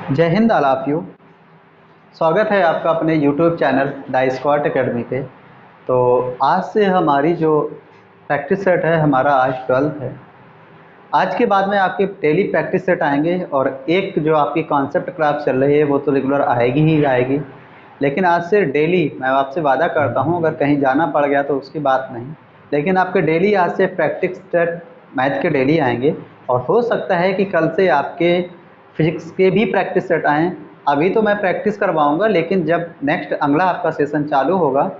जय Hind all of you. स्वागत है आपका अपने YouTube channel the squat academy पे। तो आज से हमारी जो प्रैक्टिस सेट है हमारा आज 12th है। आज के बाद में आपके डेली प्रैक्टिस सेट आएंगे और एक जो आपकी कॉन्सेप्ट क्लास चल रही है वो तो रेगुलर आएगी ही आएगी, लेकिन आज से डेली मैं आपसे वादा करता हूँ, अगर कहीं जाना पड़ गया तो उसकी बात नहीं, लेकिन आपके डेली आज से प्रैक्टिस सेट मैथ के डेली आएंगे। और हो सकता है कि कल से आपके फिजिक्स के भी प्रैक्टिस सेट आएँ। अभी तो मैं प्रैक्टिस करवाऊँगा, लेकिन जब नेक्स्ट अगला आपका सेशन चालू होगा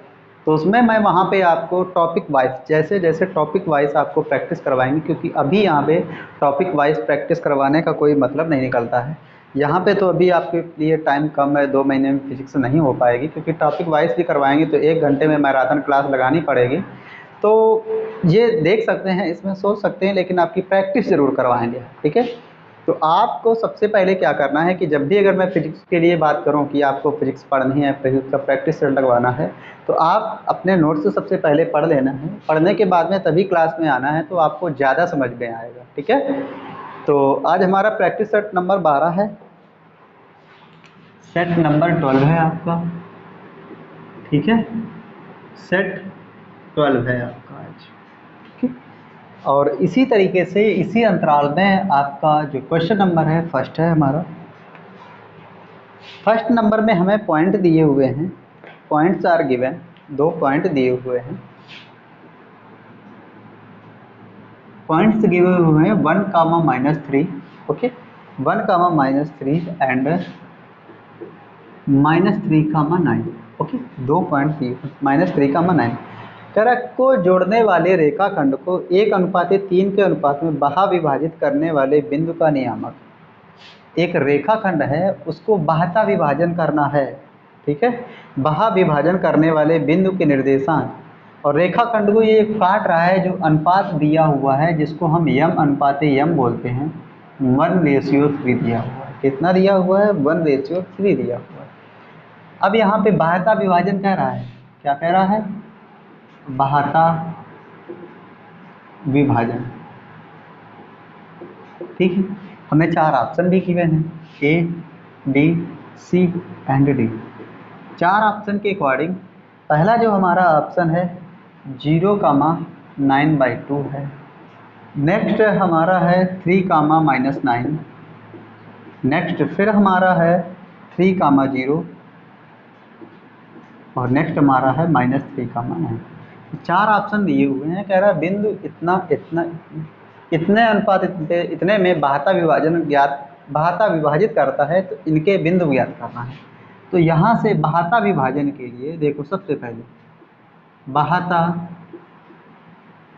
तो उसमें मैं वहाँ पे आपको टॉपिक वाइज जैसे जैसे टॉपिक वाइज आपको प्रैक्टिस करवाएंगे, क्योंकि अभी यहाँ पे टॉपिक वाइज प्रैक्टिस करवाने का कोई मतलब नहीं निकलता है। यहाँ पे तो अभी आपके लिए टाइम कम है, 2 महीने में फिजिक्स नहीं हो पाएगी, क्योंकि टॉपिक वाइज भी करवाएंगे तो 1 घंटे में मैराथन क्लास लगानी पड़ेगी। तो ये देख सकते हैं, इसमें सोच सकते हैं, लेकिन आपकी प्रैक्टिस ज़रूर करवाएंगे, ठीक है। तो आपको सबसे पहले क्या करना है कि जब भी अगर मैं फिजिक्स के लिए बात करूं कि आपको फिजिक्स पढ़नी है, फिजिक्स का प्रैक्टिस सेट लगवाना है, तो आप अपने नोट्स से सबसे पहले पढ़ लेना है। पढ़ने के बाद में तभी क्लास में आना है, तो आपको ज़्यादा समझ में आएगा, ठीक है। तो आज हमारा प्रैक्टिस सेट नंबर 12 है, सेट नंबर 12 है आपका, ठीक है। सेट 12 है आपका आज, ठीक। और इसी तरीके से इसी अंतराल में आपका जो क्वेश्चन नंबर है फर्स्ट है हमारा। फर्स्ट नंबर में हमें पॉइंट दिए हुए हैं, पॉइंट्स आर गिवन, 2 पॉइंट दिए हुए हैं। पॉइंट्स गिवे हुए हैं 1, -3, ओके, 1, -3 एंड -3, 9, ओके। 2 पॉइंट दिए, -3, 9। करक को जोड़ने वाले रेखाखंड को 1:3 के अनुपात में बाह्य विभाजित करने वाले बिंदु का नियामक। एक रेखाखंड है, उसको बाह्यता विभाजन करना है, ठीक है। बाह्य विभाजन करने वाले बिंदु के निर्देशांक और रेखाखंड को ये काट रहा है, जो अनुपात दिया हुआ है जिसको हम m/m बोलते हैं, 1:3 दिया हुआ है। कितना दिया हुआ है? 1:3 दिया हुआ है। अब यहाँ पे बाह्यता विभाजन कह रहा है, क्या कह रहा है? बाह्यता विभाजन, ठीक है। हमें 4 ऑप्शन भी गिवन हैं, A, B, C and D. 4 option के अकॉर्डिंग पहला जो हमारा ऑप्शन है 0,9/2 है। नेक्स्ट हमारा है 3, -9। नेक्स्ट फिर हमारा है 3, 0 और नेक्स्ट हमारा है -3, 9। 4 ऑप्शन दिए हुए हैं, कह रहा है बिंदु इतना इतना इतने अनुपात इतने में बाह्यता विभाजित करता है, तो इनके बिंदु ज्ञात करना है। तो यहाँ से बाह्यता विभाजन के लिए देखो, सबसे पहले बाह्यता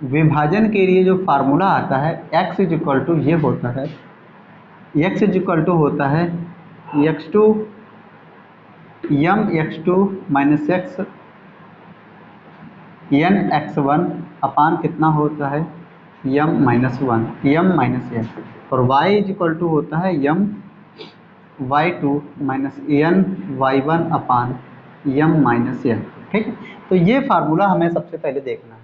विभाजन के लिए जो फार्मूला आता है x = ये होता है, x = होता है x2 m(x2 - x) n(x1) अपान कितना होता है m-1 और y = होता है m(y2 - n(y1) अपान m-n, ठीक है। तो ये फार्मूला हमें सबसे पहले देखना है,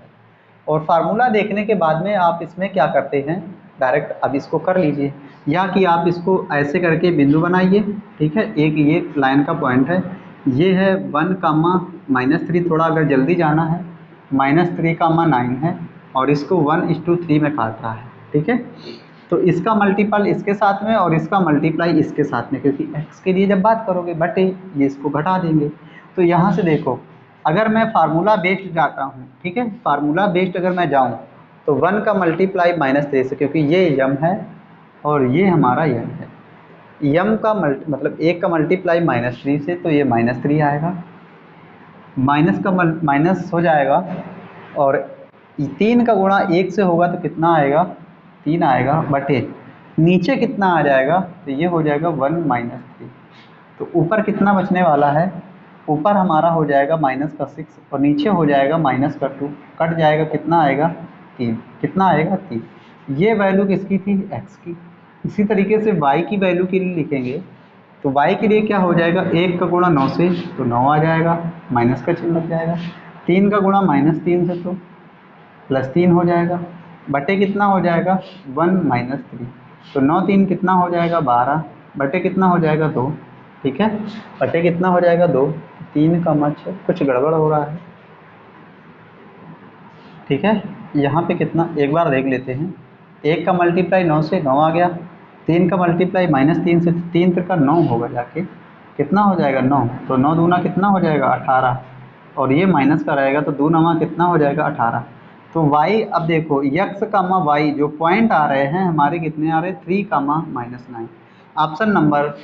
और फार्मूला देखने के बाद में आप इसमें क्या करते हैं, डायरेक्ट अब इसको कर लीजिए, या कि आप इसको ऐसे करके बिंदु बनाइए, ठीक है। एक ये लाइन का पॉइंट है, ये है 1, -3, थोड़ा अगर जल्दी जाना है, -3, 9 है, और इसको 1:3 में काट रहा है, ठीक है। तो इसका मल्टीपल इसके साथ में और इसका मल्टीप्लाई इसके साथ में, क्योंकि x के लिए जब बात करोगे बटे ये इसको घटा देंगे। तो यहाँ से देखो, अगर मैं फार्मूला बेस्ड जाता हूँ, ठीक है, फार्मूला बेस्ड अगर मैं जाऊँ तो 1 का मल्टीप्लाई -3 से, क्योंकि ये m है और ये हमारा m है, m का मतलब 1 का मल्टीप्लाई -3 से, तो ये -3 आएगा, माइनस का माइनस हो जाएगा, और 3 का गुणा 1 से होगा तो कितना आएगा? 3 आएगा, बटे नीचे कितना आ जाएगा? तो ये हो जाएगा 1 -3। तो ऊपर कितना बचने वाला है? ऊपर हमारा हो जाएगा -6 और नीचे हो जाएगा -2, कट जाएगा, कितना आएगा? 3। कितना आएगा? 3। ये वैल्यू किसकी थी? x की। इसी तरीके से y की वैल्यू के लिए लिखेंगे, तो y के लिए क्या हो जाएगा? 1 का गुणा 9 से तो 9 आ जाएगा, माइनस का चिन्ह लग जाएगा। 3 का गुणा -3 से तो +3 हो जाएगा, बटे कितना हो जाएगा? 1 -3। तो 9 3 कितना हो जाएगा? 12। बटे कितना हो जाएगा 2, ठीक है, बटे कितना हो जाएगा 2, 3 का 6, कुछ गड़बड़ हो रहा है, ठीक है। यहाँ पे कितना, एक बार देख लेते हैं, 1 का मल्टीप्लाई 9 से 9 आ गया, 3 का मल्टीप्लाई -3 से 3 का 9 होगा जाके, कितना हो जाएगा 9, तो 9 दूना कितना हो जाएगा 18, और ये माइनस का रहेगा तो 2 9 कितना हो जाएगा 18। तो y, अब देखो x कामा वाई जो पॉइंट आ रहे हैं हमारे कितने आ रहे हैं 3 comma -9, option number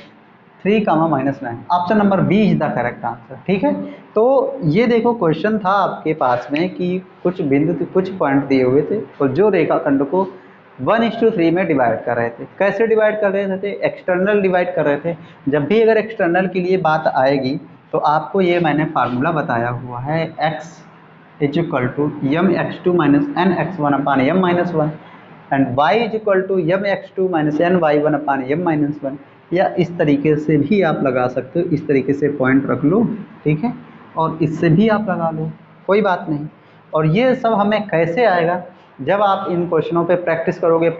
3 comma -9, option number B is the correct answer, ठीक है। तो ये देखो क्वेश्चन था आपके पास में कि कुछ बिंदु कुछ पॉइंट दिए हुए थे और जो रेखाखंड को 1:3 में डिवाइड कर रहे थे। कैसे डिवाइड कर रहे थे, एक्सटर्नल डिवाइड कर रहे थे। जब भी अगर एक्सटर्नल के लिए बात आएगी तो आपको ये मैंने फार्मूला बताया हुआ है, x = mx2 - nx1 / m-1 and y = mx2 - ny1 / m-1, या इस तरीके से भी आप लगा सकते हो, इस तरीके से पॉइंट रख लो, ठीक है, और इससे भी आप लगा लो, कोई बात नहीं। और ये सब हमें कैसे आएगा, जब आप इन क्वेश्चनों पे प्रैक्टिस करोगे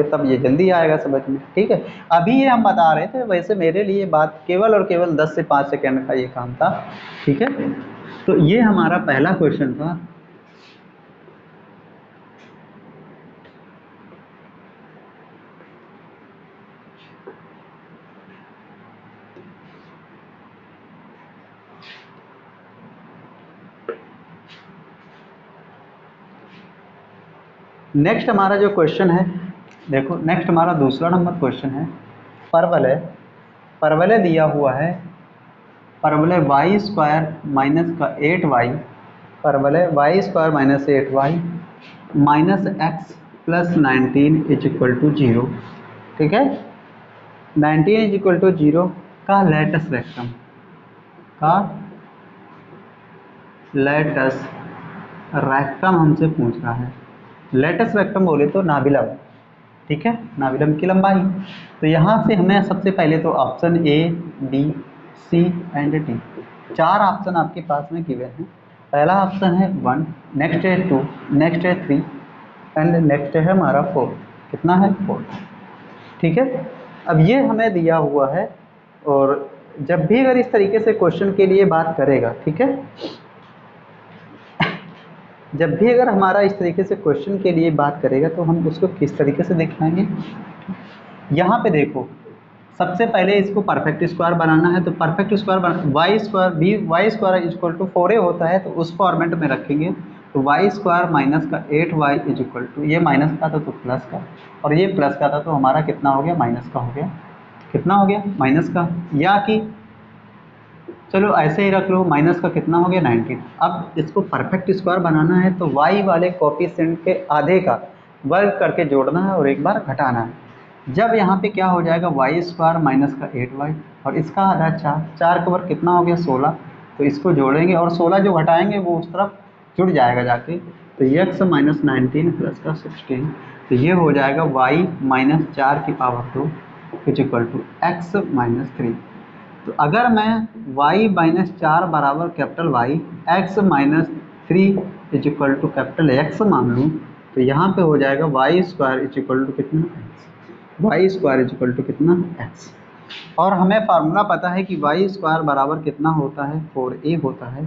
तब ये जल्दी आएगा समझ में, ठीक है। अभी ये हम बता रहे थे, वैसे मेरे लिए बात केवल और केवल 10 से 5 सेकेंड का ये काम था, ठीक है। तो ये हमारा पहला क्वेश्चन था। नेक्स्ट हमारा जो क्वेश्चन है, देखो नेक्स्ट हमारा दूसरा नंबर क्वेश्चन है, परवलय दिया हुआ है, परवलय y² - 8y, परवलय y² - 8y -x + 19 = 0, ठीक है। 19 = 0 का लेटस रेक्टम हमसे पूछ रहा है। लेटस रेक्टम बोले तो नाभिलंब, ठीक है, नाभिलंब की लंबाई। तो यहाँ से हमें सबसे पहले तो option A, B, C and D, 4 option आपके पास में गिवन है। पहला ऑप्शन है 1, नेक्स्ट है 2, नेक्स्ट है 3 एंड नेक्स्ट है हमारा 4, कितना है 4, ठीक है। अब ये हमें दिया हुआ है, और जब भी अगर इस तरीके से क्वेश्चन के लिए बात करेगा, ठीक है, जब भी अगर हमारा इस तरीके से क्वेश्चन के लिए बात करेगा तो हम उसको किस तरीके से दिखाएंगे। यहाँ पे देखो, सबसे पहले इसको परफेक्ट स्क्वायर बनाना है, तो परफेक्ट स्क्वायर y² = 4a होता है, तो उस फॉर्मेट में रखेंगे। तो y² - 8y = ये माइनस का था तो प्लस का, और ये प्लस का था तो हमारा कितना हो गया माइनस का हो गया, कितना हो गया माइनस का, या कि चलो ऐसे ही रख लो, माइनस का कितना हो गया 19। अब इसको परफेक्ट स्क्वायर बनाना है तो y वाले कोफिशिएंट के आधे का वर्ग करके जोड़ना है और एक बार घटाना है। जब यहाँ पे क्या हो जाएगा y² - 8y और इसका आधा 4, 4 का वर्ग कितना हो गया 16, तो इसको जोड़ेंगे और 16 जो घटाएंगे वो उस तरफ जुड़ जाएगा जाके, तो x - 19 प्लस का 16, तो ये हो जाएगा y - 4 की पावर 2 = x - 3। तो अगर मैं y - 4 बराबर capital Y, x - 3 = capital X मान लूँ, तो यहाँ पे हो जाएगा y² = कितना x, y² = कितना x। और हमें फार्मूला पता है कि y² बराबर कितना होता है 4a होता है,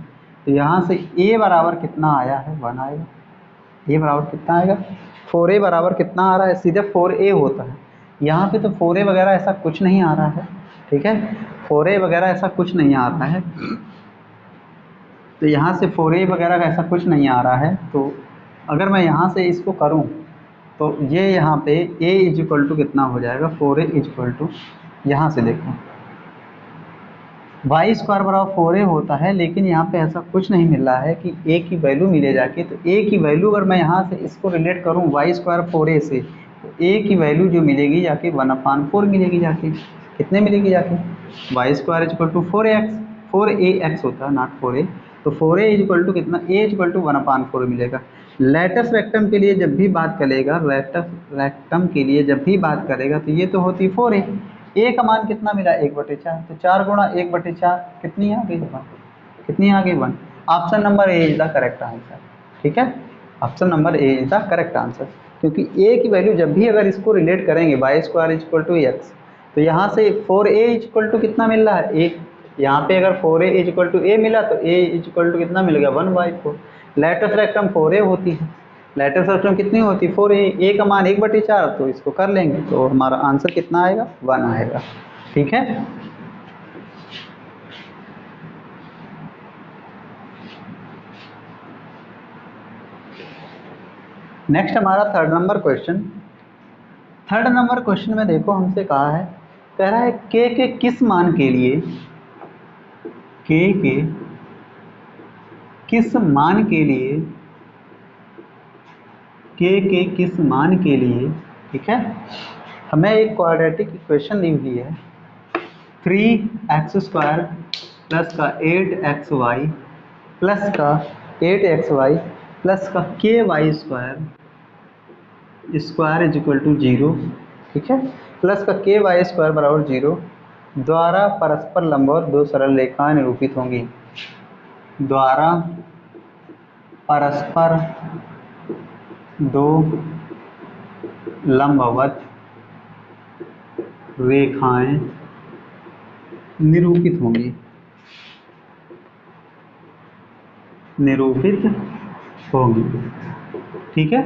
तो यहाँ से a बराबर कितना आया है 1 आएगा, a बराबर कितना आएगा 4a बराबर कितना आ रहा है, सीधे 4a होता है। यहाँ पे तो 4a वगैरह ऐसा कुछ नहीं आ रहा है, ठीक है, 4a वगैरह ऐसा कुछ नहीं आ रहा है, तो यहाँ से 4a वगैरह ऐसा कुछ नहीं आ रहा है। तो अगर मैं यहाँ से इसको करूँ तो ये यहाँ पे a = कितना हो जाएगा 4a = यहाँ से देखो y² बराबर 4a होता है, लेकिन यहाँ पे ऐसा कुछ नहीं मिल रहा है कि a की वैल्यू मिले जाके। तो a की वैल्यू अगर मैं यहाँ से इसको रिलेट करूँ y² 4a से, तो a की वैल्यू जो मिलेगी जाके 1/4 मिलेगी जाके, कितने मिलेगी जाके y² = 4ax, 4ax होता है नॉट 4a, तो 4a = कितना a = 1/4 मिलेगा। लेटस रेक्टम के लिए जब भी बात करेगा, लेटस रेक्टम के लिए जब भी बात करेगा तो ये तो होती 4a, a का मान कितना मिला 1/4, तो 4 गुणा 1/4 कितनी आ गई 1, कितनी आ गई 1। Option number A is the correct answer, ठीक है, option number A is the correct answer, क्योंकि a की वैल्यू जब भी अगर इसको रिलेट करेंगे y² = x, तो यहाँ से 4a इक्वल टू कितना मिल रहा है, ए। यहाँ पे अगर 4a इक्वल टू ए मिला तो a इक्वल टू कितना मिल गया, 1/4। लेटेस्ट रेक्टम 4a होती है, लेटेस्ट रेक्टम कितनी होती है, 4a। a का मान 1/4, तो इसको कर लेंगे तो हमारा आंसर कितना आएगा, 1 आएगा। ठीक है। नेक्स्ट हमारा third number question. Third number question में देखो हमसे कहा है, कह रहा है के किस मान के लिए, के किस मान के लिए, के किस मान के लिए, ठीक है, हमें एक क्वाड्रेटिक इक्वेशन दी हुई है 3x² प्लस का 8xy प्लस का 8xy प्लस का ky² square is equal to 0, ठीक है, प्लस का ky² बराबर 0 द्वारा परस्पर लंबवत दो सरल रेखाएं निरूपित होंगी, द्वारा परस्पर दो लंबवत रेखाएं निरूपित होंगी, निरूपित होंगी, ठीक है।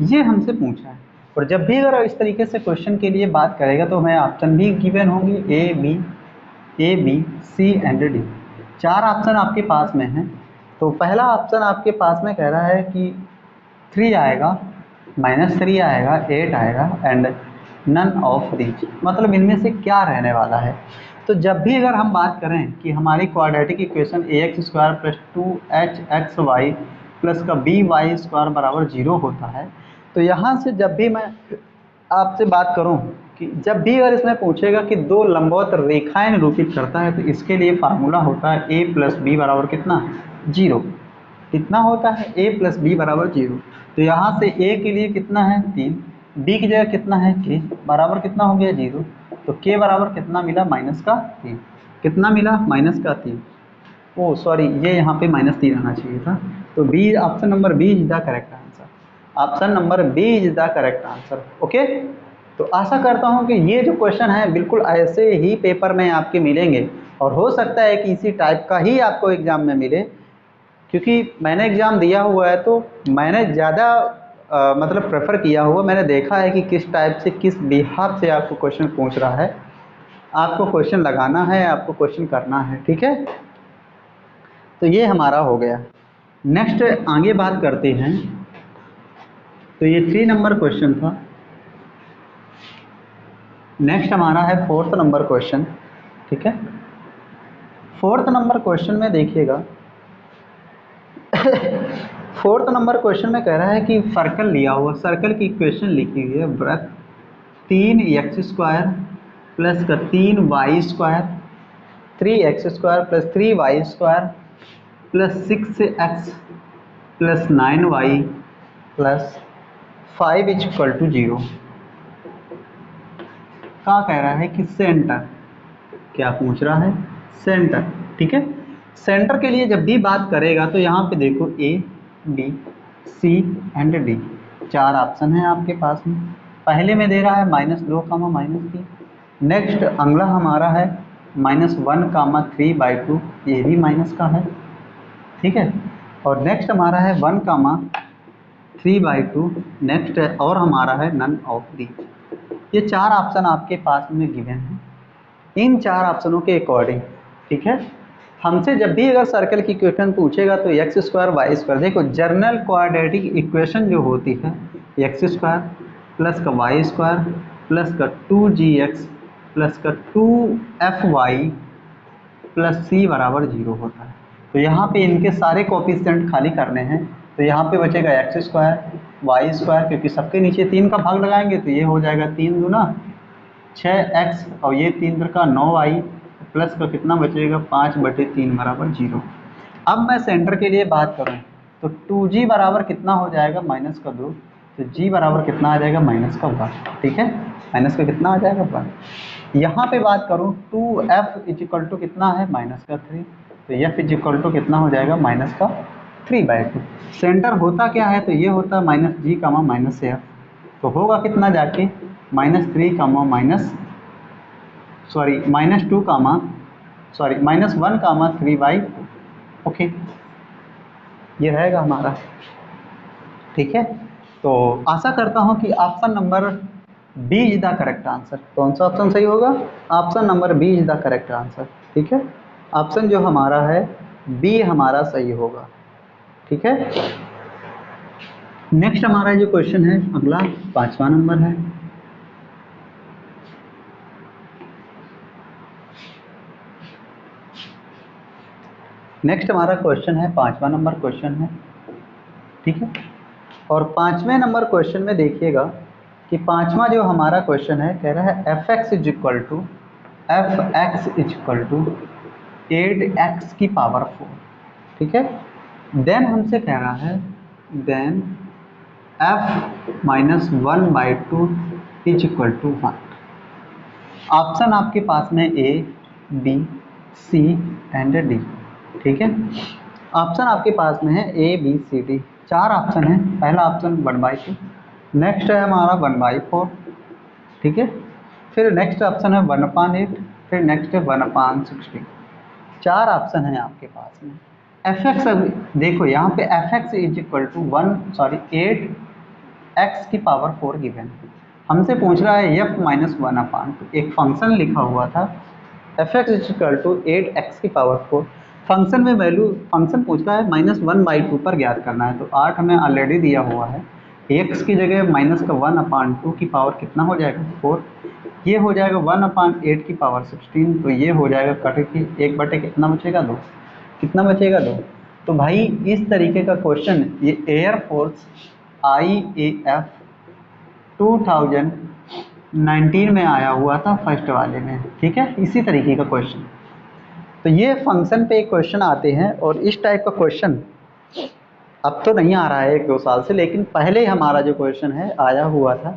ये हमसे पूछा है। और जब भी अगर इस तरीके से क्वेश्चन के लिए बात करेगा तो हमें ऑप्शन भी गिवन होंगी, A B C and D. 4 option आपके पास में हैं। तो पहला ऑप्शन आपके पास में कह रहा है कि 3 आएगा, -3 आएगा, 8 आएगा एंड नन ऑफ दीज, मतलब इनमें से क्या रहने वाला है। तो जब भी अगर हम बात करें कि हमारी quadratic equation ax² plus 2hxy plus का by² बराबर 0 होता है, तो यहाँ से जब भी मैं आपसे बात करूँ कि जब भी अगर इसमें पूछेगा कि दो लंबवत रेखाएं निरूपित करता है, तो इसके लिए फार्मूला होता है a प्लस बी बराबर कितना, 0। कितना होता है, a प्लस बी बराबर 0। तो यहाँ से a के लिए कितना है, 3, b की जगह कितना है, k बराबर कितना हो गया, 0। तो k बराबर कितना मिला, -3। कितना मिला, -3। ओ सॉरी, ये यहाँ पे -3 आना चाहिए था। तो B, option number B is the correct answer. Option number B is the correct answer. Okay. तो आशा करता हूँ कि ये जो क्वेश्चन है बिल्कुल ऐसे ही पेपर में आपके मिलेंगे, और हो सकता है कि इसी टाइप का ही आपको एग्ज़ाम में मिले, क्योंकि मैंने एग्ज़ाम दिया हुआ है तो मैंने ज़्यादा मतलब प्रेफर किया हुआ, मैंने देखा है कि किस टाइप से, किस बिहार से आपको क्वेश्चन पूछ रहा है, आपको क्वेश्चन लगाना है, आपको क्वेश्चन करना है, ठीक है। तो ये हमारा हो गया। नेक्स्ट आगे बात करते हैं। तो ये 3 नंबर क्वेश्चन था। नेक्स्ट हमारा है 4th नंबर क्वेश्चन, ठीक है। 4th नंबर क्वेश्चन में देखिएगा 4th नंबर क्वेश्चन में कह रहा है कि सर्कल लिया हुआ, सर्कल की इक्वेशन लिखी हुई है, वृत्त 3x² प्लस का 3y² 3x² plus 3y² plus 6x plus 9y plus 5 is equal to 0 क्या कह रहा है कि सेंटर, क्या पूछ रहा है, सेंटर, ठीक है। सेंटर के लिए जब भी बात करेगा तो यहाँ पे देखो A B C and D 4 option है आपके पास में। पहले में दे रहा है -2, -3। नेक्स्ट अगला हमारा है -1, 3/2, ये भी माइनस का है, ठीक है। और नेक्स्ट हमारा है 1, 3/2, नेक्स्ट है और हमारा है नन ऑफ दी। ये 4 ऑप्शन आपके पास में गिवन है। इन 4 ऑप्शनों के अकॉर्डिंग, ठीक है, हमसे जब भी अगर सर्कल की इक्वेशन पूछेगा तो x² y², देखो जनरल क्वाड्रेटिक इक्वेशन जो होती है x² प्लस का y² प्लस का 2gx प्लस का 2fy प्लस c बराबर 0 होता है। तो यहाँ पे इनके सारे कोफिशिएंट खाली करने हैं, तो यहाँ पे बचेगा x² y², क्योंकि सबके नीचे 3 का भाग लगाएंगे तो ये हो जाएगा 3 दूना 6x और ये 3 का 9y प्लस का कितना बचेगा 5/3 बराबर 0। अब मैं सेंटर के लिए बात करूँ तो 2g बराबर कितना हो जाएगा, -2, तो g बराबर कितना आ जाएगा, -1, ठीक है, माइनस का कितना आ जाएगा 1। यहाँ पे बात करूँ 2f इज इक्वल टू कितना है, -3, तो f इज इक्वल टू कितना हो जाएगा, -3/2। सेंटर होता क्या है, तो ये होता है -g, -f, तो होगा कितना जाके -3, सॉरी -1, 3y। ओके, ये रहेगा हमारा। ठीक है, तो आशा करता हूँ कि option number B is the correct answer. कौन सा ऑप्शन सही होगा? Option number B is the correct answer. ठीक है, ऑप्शन जो हमारा है बी हमारा सही होगा। ठीक है, नेक्स्ट हमारा जो क्वेश्चन है अगला 5वां नंबर है। नेक्स्ट हमारा क्वेश्चन है 5वां नंबर क्वेश्चन है। ठीक है, और 5वें नंबर क्वेश्चन में देखिएगा कि 5वां जो हमारा क्वेश्चन है कह रहा है F x is equal to 8x की पावर 4। ठीक है, देन हमसे कह रहा है then f -1/2 is equal to 1। Option आपके पास में A, B, C and D. ठीक है, ऑप्शन आपके पास में है A, B, C, D. 4 option है। पहला ऑप्शन 1/2, नेक्स्ट है हमारा 1/4। ठीक है, फिर नेक्स्ट ऑप्शन है 1/8, फिर नेक्स्ट है 1/16। 4 ऑप्शन है आपके पास में। एफ एक्स, देखो यहाँ पे f x is equal to 8x की पावर 4 गिवन। हमसे पूछ रहा है f -1/2। एक फंक्शन लिखा हुआ था f x is equal to 8x की पावर 4। फंक्शन में वैल्यू, फंक्शन पूछ रहा है -1/2 पर ज्ञात करना है। तो 8 हमें ऑलरेडी दिया हुआ है। x की जगह -1/2 की पावर कितना हो जाएगा? 4। ये हो जाएगा 1/8 की पावर 16। तो ये हो जाएगा कट की 1/, कितना बचेगा? 2। कितना बचेगा? 2। तो भाई इस तरीके का क्वेश्चन ये एयरफोर्स IAF 2019 में आया हुआ था फर्स्ट वाले में। ठीक है, इसी तरीके का क्वेश्चन। तो ये फंक्शन पे क्वेश्चन आते हैं और इस टाइप का क्वेश्चन अब तो नहीं आ रहा है 1-2 साल से, लेकिन पहले हमारा जो क्वेश्चन है आया हुआ था।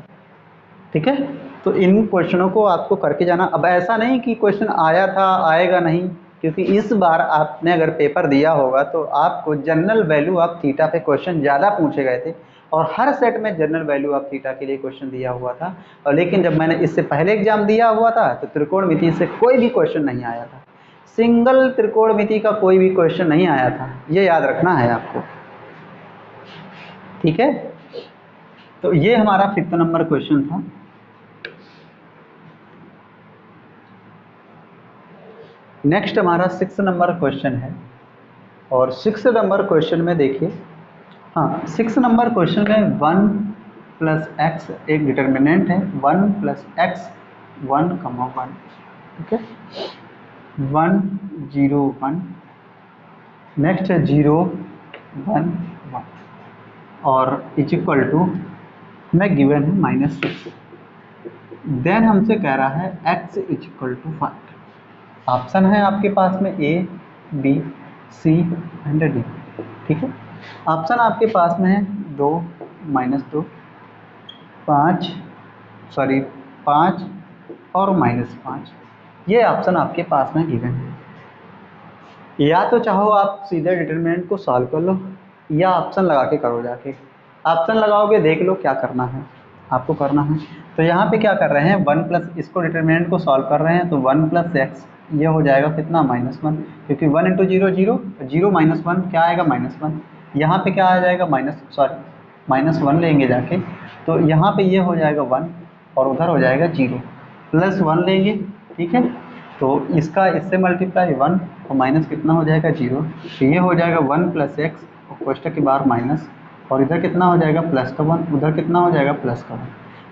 ठीक है, तो इन क्वेश्चनों को आपको करके जाना। अब ऐसा नहीं कि क्वेश्चन आया था आएगा नहीं, क्योंकि इस बार आपने अगर पेपर दिया होगा तो आपको जनरल वैल्यू ऑफ थीटा पे क्वेश्चन ज़्यादा पूछे गए थे और हर सेट में जनरल वैल्यू ऑफ थीटा के लिए क्वेश्चन दिया हुआ था। और लेकिन जब मैंने इससे पहले एग्जाम दिया हुआ था तो त्रिकोणमिति से कोई भी क्वेश्चन नहीं आया था। सिंगल त्रिकोणमिति का कोई भी क्वेश्चन नहीं आया था, ये याद रखना है आपको। ठीक है, तो ये हमारा 5th नंबर क्वेश्चन था। नेक्स्ट हमारा 6th नंबर क्वेश्चन है और 6th नंबर क्वेश्चन में देखिए, हाँ 6th नंबर क्वेश्चन में 1 + x एक डिटर्मिनेंट है। 1 + x 1, 1। ठीक है, 1 0 1, नेक्स्ट है 0 1 1 और इज इक्वल टू में गिवन है -6। देन हमसे कह रहा है x is equal to 5। Option है आपके पास में A, B, C and D. ठीक है, ऑप्शन आपके पास में है 2 -2, 5 और -5। ये ऑप्शन आपके पास में गिवन है। या तो चाहो आप सीधे डिटरमिनेंट को सॉल्व कर लो या ऑप्शन लगा के करो। जाके ऑप्शन लगाओगे, देख लो क्या करना है आपको करना है। तो यहाँ पे क्या कर रहे हैं 1 प्लस, इसको डिटरमिनेंट को सॉल्व कर रहे हैं तो 1 + x ये हो जाएगा कितना? -1, क्योंकि 1 × 0 0, 0 - 1 क्या आएगा? -1। यहाँ पे क्या आ जाएगा? -1 लेंगे जाके, तो यहाँ पे ये हो जाएगा 1 और उधर हो जाएगा 0, +1 लेंगे। ठीक है, तो इसका इससे मल्टीप्लाई 1 और माइनस कितना हो जाएगा? 0। तो ये हो जाएगा 1 + x और कोष्टक के बाहर माइनस, और इधर कितना हो जाएगा? +1, उधर कितना हो जाएगा? +1।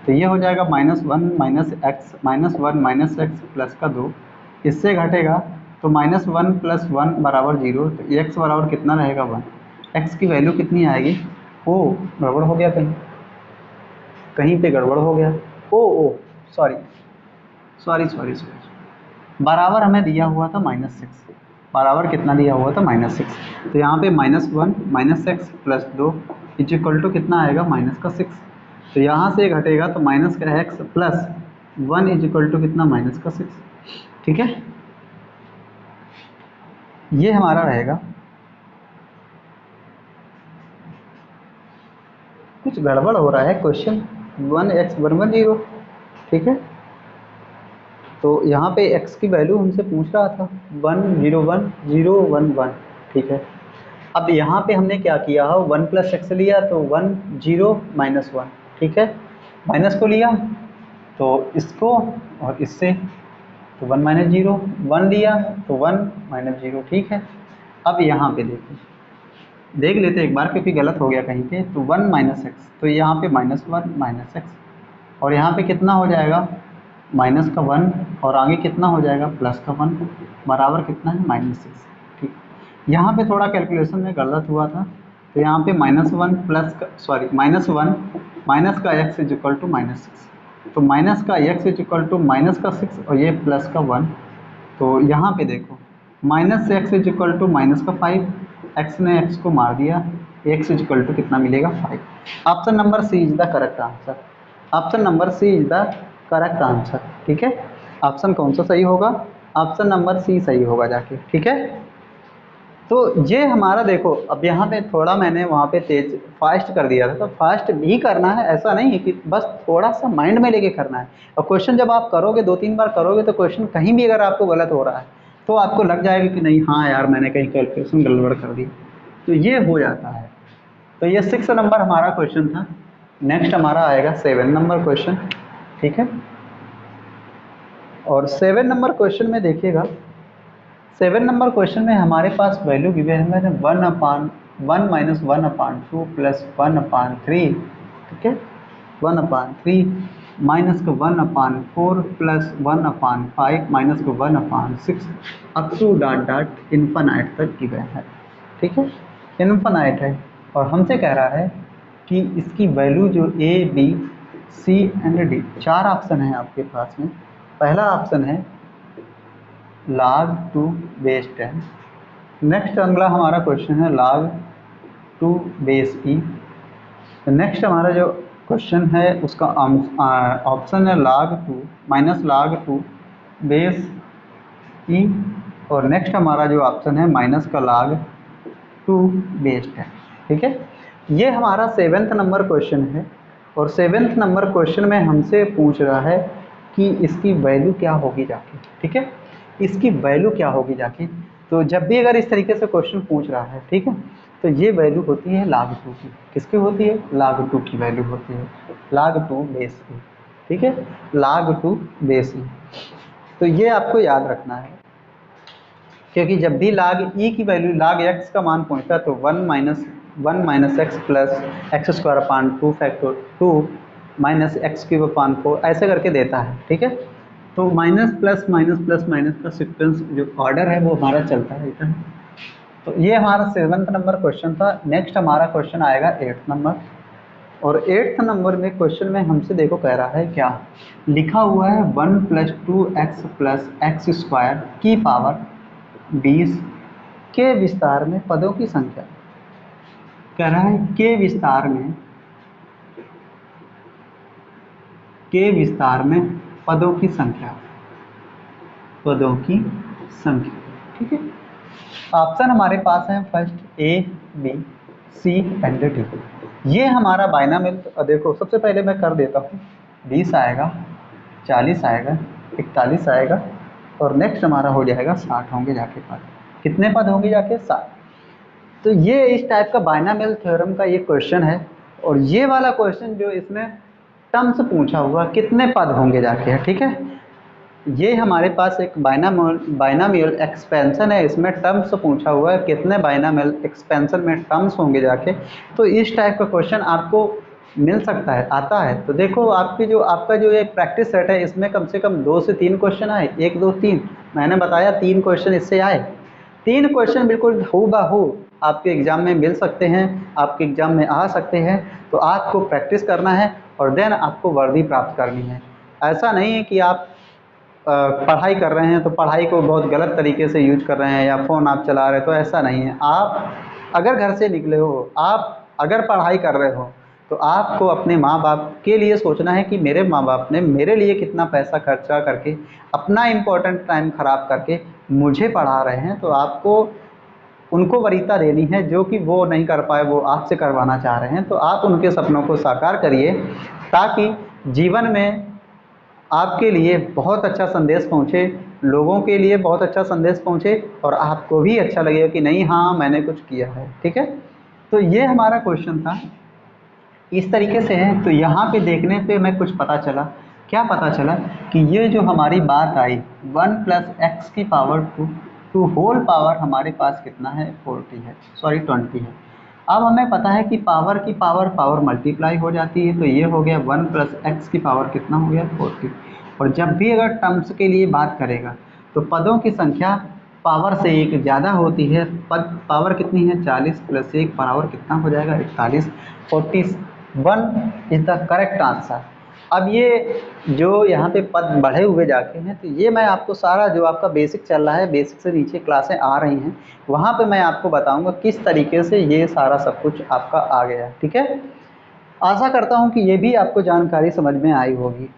तो ये हो जाएगा -1 - x -1 - x +2, इससे घटेगा तो -1 + 1 = 0। तो x बराबर कितना रहेगा? 1। x की वैल्यू कितनी आएगी? ओ गड़बड़ हो गया, कहीं पे गड़बड़ हो गया। ओ सॉरी, बराबर हमें दिया हुआ था -6। बराबर कितना दिया हुआ था? -6। तो यहाँ पे -1 - x +2 इज इक्वल टू कितना आएगा? -6। तो यहाँ से घटेगा तो -x + 1 इज इक्वल टू कितना? -6। ठीक है, ये हमारा रहेगा। कुछ गड़बड़ हो रहा है क्वेश्चन। 1x 1 1 0। ठीक है, तो यहाँ पे x की वैल्यू हमसे पूछ रहा था 1 0 1 0 1 1, ठीक है। अब यहाँ पे हमने क्या किया है, 1 प्लस एक्स लिया तो 1 0 माइनस 1, ठीक है। माइनस को लिया तो इसको और इससे तो 1 माइनस 0, 1 लिया तो 1 माइनस 0, ठीक है। अब यहाँ पे देखो, देख लेते एक बार क्योंकि गलत हो गया कहीं पे। तो 1 माइनस एक्स, तो यहाँ पे माइनस 1 माइनस एक्स, और यहाँ पे कितना हो जाएगा माइनस का 1, और आगे कितना हो जाएगा प्लस का 1, बराबर कितना है -6, ठीक। यहाँ पे थोड़ा कैलकुलेशन में गलत हुआ था, तो यहाँ पे -1 प्लस का -1 माइनस का x इज इक्वल टू -6, तो माइनस का x is equal to minus का 6 और ये प्लस का 1। तो यहाँ पे देखो minus x is equal to minus का 5, x ने x को मार दिया, x इज इक्वल टू कितना मिलेगा 5। Option number C is the correct answer. Option number C is the correct answer, ठीक है। ऑप्शन कौन सा सही होगा, ऑप्शन नंबर सी सही होगा जाके, ठीक है। तो ये हमारा देखो, अब यहाँ पे थोड़ा मैंने वहाँ पे तेज फास्ट कर दिया था, तो फास्ट भी करना है, ऐसा नहीं है कि बस थोड़ा सा माइंड में लेके करना है। और क्वेश्चन जब आप करोगे 2-3 बार करोगे तो क्वेश्चन कहीं भी अगर आपको गलत हो रहा है तो आपको लग जाएगा कि नहीं हाँ यार मैंने कहीं कैलकुलेशन गड़बड़ कर दी, तो ये हो जाता है। तो ये 6 नंबर हमारा क्वेश्चन था। नेक्स्ट हमारा आएगा 7 नंबर क्वेश्चन, ठीक है। और 7 नंबर क्वेश्चन में देखिएगा, 7 नंबर क्वेश्चन में हमारे पास वैल्यू गिवन है 1/1 माइनस 1/2 प्लस 1/3, ठीक है। 1/3 माइनस का 1/4 प्लस 1/5 माइनस का 1/6 up to dot dot infinite तक गिवन है, ठीक है। इन्फिनाइट है और हमसे कह रहा है कि इसकी वैल्यू जो A B C and D, 4 option है आपके पास में। पहला ऑप्शन है log 2 बेस 10। नेक्स्ट अगला हमारा क्वेश्चन है log 2 बेस E। नेक्स्ट हमारा जो क्वेश्चन है उसका ऑप्शन है log 2 minus log 2 base E, और नेक्स्ट हमारा जो ऑप्शन है माइनस का log 2 बेस 10, ठीक है। ये हमारा 7th नंबर क्वेश्चन है और 7th नंबर क्वेश्चन में हमसे पूछ रहा है कि इसकी वैल्यू क्या होगी जाके, ठीक है। इसकी वैल्यू क्या होगी जाके, तो जब भी अगर इस तरीके से क्वेश्चन पूछ रहा है, ठीक है, तो ये वैल्यू होती है log 2 की। किसकी होती है, log 2 की वैल्यू होती है, log 2 बेस E, ठीक है, log 2 बेस E। तो ये आपको याद रखना है क्योंकि जब भी log E की वैल्यू log x का मान पहुंचता है तो 1 minus x plus x square upon 2 factor 2 minus x cube अपान 4 ऐसे करके देता है, ठीक है। तो माइनस प्लस माइनस का सीक्वेंस जो ऑर्डर है वो हमारा चलता रहता है। तो ये हमारा 7th नंबर क्वेश्चन था। नेक्स्ट हमारा क्वेश्चन आएगा 8th नंबर, और 8th नंबर में क्वेश्चन में हमसे देखो कह रहा है क्या लिखा हुआ है 1 + 2x + x स्क्वायर की पावर 20 के विस्तार में पदों की संख्या। कह रहा है के विस्तार में पदों की संख्या, ठीक है। ऑप्शन हमारे पास है first A B C and D। ये हमारा बाइनोमियल, देखो सबसे पहले मैं कर देता हूँ, 20 आएगा, 40 आएगा, 41 आएगा, और नेक्स्ट हमारा हो जाएगा 60 होंगे जाके पद। कितने पद होंगे जाके 60। तो ये इस टाइप का बाइनोमियल थ्योरम का ये क्वेश्चन है, और ये वाला क्वेश्चन जो इसमें टर्म्स पूछा हुआ कितने पद होंगे जाके है, ठीक है। ये हमारे पास एक बाइनोमियल एक्सपेंशन है, इसमें टर्म्स पूछा हुआ है कितने बाइनोमियल एक्सपेंशन में टर्म्स होंगे जाके। तो इस टाइप का क्वेश्चन आपको मिल सकता है, आता है। तो देखो आपका जो एक प्रैक्टिस सेट है इसमें कम से कम 2 से 3 क्वेश्चन आए, 1 2 3, मैंने बताया 3 क्वेश्चन इससे आए। 3 क्वेश्चन बिल्कुल हूबहू आपके एग्ज़ाम में मिल सकते हैं, आपके एग्ज़ाम में आ सकते हैं। तो आपको प्रैक्टिस करना है और देन आपको वर्दी प्राप्त करनी है। ऐसा नहीं है कि आप पढ़ाई कर रहे हैं तो पढ़ाई को बहुत गलत तरीके से यूज कर रहे हैं या फ़ोन आप चला रहे हैं, तो ऐसा नहीं है। आप अगर घर से निकले हो, आप अगर पढ़ाई कर रहे हो, तो आपको अपने माँ बाप के लिए सोचना है कि मेरे माँ बाप ने मेरे लिए कितना पैसा खर्चा करके, अपना इम्पोर्टेंट टाइम ख़राब करके मुझे पढ़ा रहे हैं। तो आपको उनको वरीयता देनी है, जो कि वो नहीं कर पाए वो आपसे करवाना चाह रहे हैं। तो आप उनके सपनों को साकार करिए ताकि जीवन में आपके लिए बहुत अच्छा संदेश पहुँचे, लोगों के लिए बहुत अच्छा संदेश पहुँचे और आपको भी अच्छा लगेगा कि नहीं हाँ मैंने कुछ किया है। ठीक है, तो ये हमारा क्वेश्चन था, इस तरीके से है। तो यहाँ पे देखने पे हमें कुछ पता चला, क्या पता चला कि ये जो हमारी बात आई 1 + x की पावर 2 होल पावर हमारे पास कितना है 40 है, सॉरी 20 है। अब हमें पता है कि पावर की पावर मल्टीप्लाई हो जाती है, तो ये हो गया 1 + x की पावर कितना हो गया 40। और जब भी अगर टर्म्स के लिए बात करेगा तो पदों की संख्या पावर से एक ज़्यादा होती है। पद पावर कितनी है 40 + 1 पावर कितना हो जाएगा 41, 41 इज़ द करेक्ट आंसर। अब ये जो यहाँ पे पद बढ़े हुए जाके हैं, तो ये मैं आपको सारा जो आपका बेसिक चल रहा है, बेसिक से नीचे क्लासें आ रही हैं, वहाँ पे मैं आपको बताऊँगा किस तरीके से ये सारा सब कुछ आपका आ गया। ठीक है, आशा करता हूँ कि ये भी आपको जानकारी समझ में आई होगी।